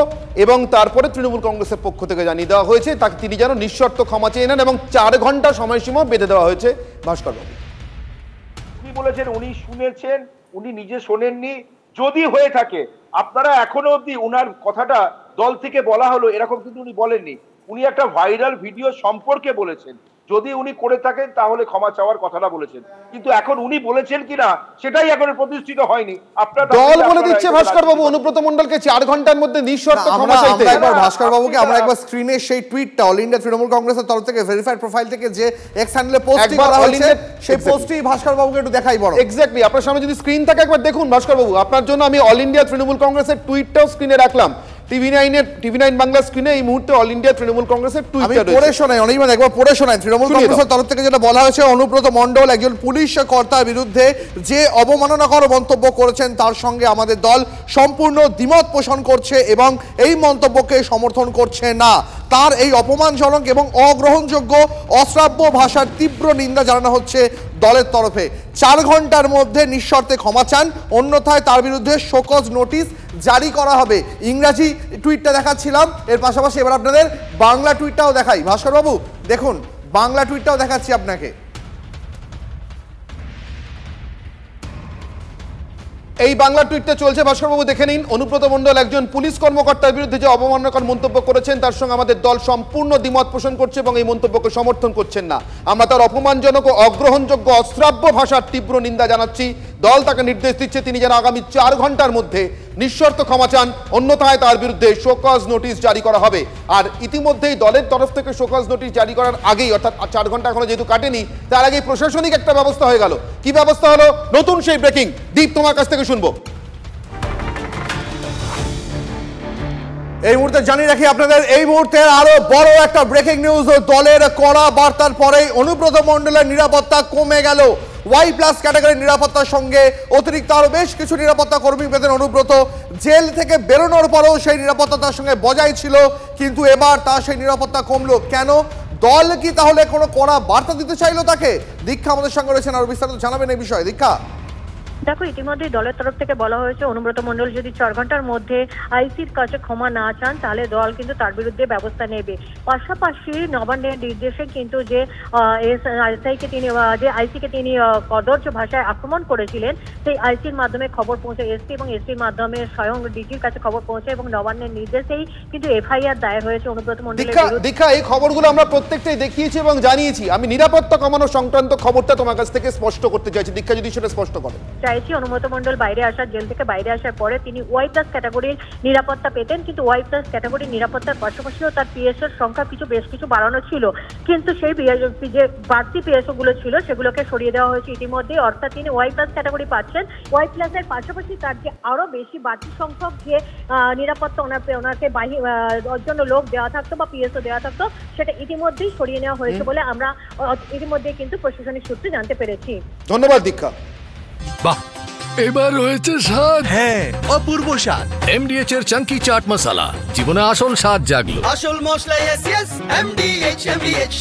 এবং তারপরে তৃণমূল কংগ্রেসের পক্ষ থেকে জানিয়ে দেওয়া হয়েছে তাকে তিনি যেন নিঃশর্ত ক্ষমা চেয়ে নেন, এবং 4 ঘন্টা সময়সীমা বেঁধে দেওয়া হয়েছে। ভাস্কর বাবু, উনি বলেছেন উনি শুনেছেন, উনি নিজে শোনেননি। যদি হয়ে থাকে, আপনারা এখনো অব্দি উনার কথাটা দল থেকে বলা হলো এরকম কিন্তু উনি বলেননি। উনি একটা ভাইরাল ভিডিও সম্পর্কে বলেছেন। যদি উনি করে থাকেন তাহলে ক্ষমা চাওয়ার কথাটা বলেছেন, কিন্তু এখন উনি বলেছেন কিনা সেটাই এখন প্রতিষ্ঠিত হয়নি। আপনারা দল বলে দিচ্ছে ভাস্কর বাবু অনুব্রত মণ্ডলকে 4 ঘন্টার মধ্যে নিঃশর্ত ক্ষমা চাইতে। একবার ভাস্কর বাবুকে আমরা একবার স্ক্রিনে সেই টুইটটা অল ইন্ডিয়া তৃণমূল কংগ্রেসের তরফ থেকে ভেরিফাইড প্রোফাইল থেকে যে এক্স হ্যান্ডেলে পোস্ট করা হয়েছে, সেই পোস্টই ভাস্কর বাবুকে একটু দেখাই বড়। এক্স্যাক্টলি, আপনার সামনে যদি স্ক্রিন থাকে একবার দেখুন ভাস্কর বাবু। আপনার জন্য আমি অল ইন্ডিয়া তৃণমূল কংগ্রেসের টুইটটাও স্ক্রিনে রাখলাম। টিভি9 বাংলা স্ক্রিনে এই মুহূর্তে অল ইন্ডিয়া তৃণমূল কংগ্রেসের টুইটটা রয়েছে। পড়ে শোনাই অনির্বাণ, একবার পড়ে শোনাই। তৃণমূল কংগ্রেসের তরফ থেকে যেটা বলা হয়েছে, অনুব্রত মণ্ডল একজন পুলিশ কর্তার বিরুদ্ধে যে অবমাননাকর মন্তব্য করেছেন তার সঙ্গে আমাদের দল সম্পূর্ণ দ্বিমত পোষণ করছে এবং এই মন্তব্যকে সমর্থন করছে না। তার এই অপমানজনক এবং অগ্রহণযোগ্য অশ্রাব্য ভাষার তীব্র নিন্দা জানানো হচ্ছে দলের তরফে। 4 ঘন্টার মধ্যে নিঃশর্তে ক্ষমা চান, অন্যথায় তার বিরুদ্ধে শোকজ নোটিশ জারি করা হবে। ইংরাজি টুইটটা দেখাচ্ছিলাম, এর পাশাপাশি এবার আপনাদের বাংলা টুইটটাও দেখাই। ভাস্কর বাবু দেখুন, বাংলা টুইটটাও দেখাচ্ছি আপনাকে। এই বাংলা টুইটটা চলছে, ভাস্করবাবু দেখে নিন। অনুব্রত মণ্ডল একজন পুলিশ কর্মকর্তার বিরুদ্ধে যে অবমাননাকর মন্তব্য করেছেন তার সঙ্গে আমাদের দল সম্পূর্ণ দ্বিমত পোষণ করছে এবং এই মন্তব্যকে সমর্থন করছেন না। আমরা তার অপমানজনক ও অগ্রহণযোগ্য অশ্রাব্য ভাষার তীব্র নিন্দা জানাচ্ছি। দল তাকে নির্দেশ দিচ্ছে তিনি যেন আগামী 4 ঘন্টার মধ্যে নিঃশর্ত ক্ষমা চান, অন্যথায় তার বিরুদ্ধে শোকজ নোটিশ জারি করা হবে। আর ইতিমধ্যেই দলের তরফ থেকে শোকজ নোটিশ জারি করার আগেই, অর্থাৎ 4 ঘন্টা এখনো যেহেতু কাটেনি, তার আগেই প্রশাসনিক একটা ব্যবস্থা হয়ে গেল। কি ব্যবস্থা হলো? নতুন সেই ব্রেকিং। দীপ, তোমার কাছ থেকে শুনবো। এই মুহূর্তে জানিয়ে রাখি আপনাদের, এই মুহূর্তে আরো বড় একটা ব্রেকিং নিউজ। দলের কড়া বার্তার পরেই অনুব্রত মণ্ডলের নিরাপত্তা কমে গেল। ওয়াই প্লাস ক্যাটাগরির নিরাপত্তার সঙ্গে অতিরিক্ত আরো বেশ কিছু নিরাপত্তা কর্মী পেতেন অনুব্রত। জেল থেকে বেরোনোর পরেও সেই নিরাপত্তা তার সঙ্গে বজায় ছিল, কিন্তু এবার তার সেই নিরাপত্তা কমলো কেন? দল কি তাহলে কোনো কড়া বার্তা দিতে চাইলো তাকে? দীক্ষা আমাদের সঙ্গে রয়েছেন, আরো বিস্তারিত জানাবেন এই বিষয়ে। দীক্ষা, দেখো, ইতিমধ্যে দলের তরফ থেকে বলা হয়েছে অনুব্রত মণ্ডল যদি 4 ঘন্টার মধ্যে আইসির কাছে ক্ষমা না চান তাহলে দল কিন্তু তার বিরুদ্ধে ব্যবস্থা নেবে। পাশাপাশি নবান্নের নির্দেশে কিন্তু যে আইসিকে তিনি কদর্য ভাষায় আক্রমণ করেছিলেন, সেই আইসির মাধ্যমে খবর পৌঁছে এসপি এবং এসপির মাধ্যমে স্বয়ং ডিজির কাছে খবর পৌঁছে এবং নবান্নের নির্দেশেই কিন্তু এফআইআর দায়ের হয়েছে অনুব্রত মণ্ডলের বিরুদ্ধে। দীক্ষা, এই খবরগুলো আমরা প্রত্যেকটাই দেখিয়েছি এবং জানিয়েছি। আমি নিরাপত্তা কমানো সংক্রান্ত খবরটা তোমার কাছ থেকে স্পষ্ট করতে চাইছি। দীক্ষা, যদি সেটা স্পষ্ট করে। অনুব্রত মণ্ডল বাইরে আসার, জেল থেকে বাইরে আসার পরে তিনি ওয়াই প্লাস ক্যাটাগরির নিরাপত্তা পেতেন, কিন্তু ওয়াই প্লাস ক্যাটাগরির নিরাপত্তার পাশাপাশিও তার পিএসওর সংখ্যা বেশ কিছু বাড়ানো ছিল, কিন্তু সেই যে বাড়তি পিএসও গুলো ছিল সেগুলোকে সরিয়ে দেওয়া হয়েছে ইতিমধ্যে। অর্থাৎ তিনি ওয়াই প্লাস ক্যাটাগরি পাচ্ছেন। ওয়াই প্লাসের পাশাপাশি তার যে আরো বেশি বাড়তি সংখ্যক যে নিরাপত্তা ওনাকে জন্য লোক দেওয়া থাকতো বা পিএসও দেওয়া থাকতো, সেটা ইতিমধ্যেই সরিয়ে নেওয়া হয়েছে বলে আমরা ইতিমধ্যে কিন্তু প্রশাসনিক সূত্রে জানতে পেরেছি। ধন্যবাদ দীক্ষা। বাহ, এবার রয়েছে স্বাদ। হ্যাঁ, অপূর্ব স্বাদ। এমডিএচ এর চাঙ্কি চাট মশলা, জীবনে আসল স্বাদ জাগলো। আসল মশলা, এমডিএচ।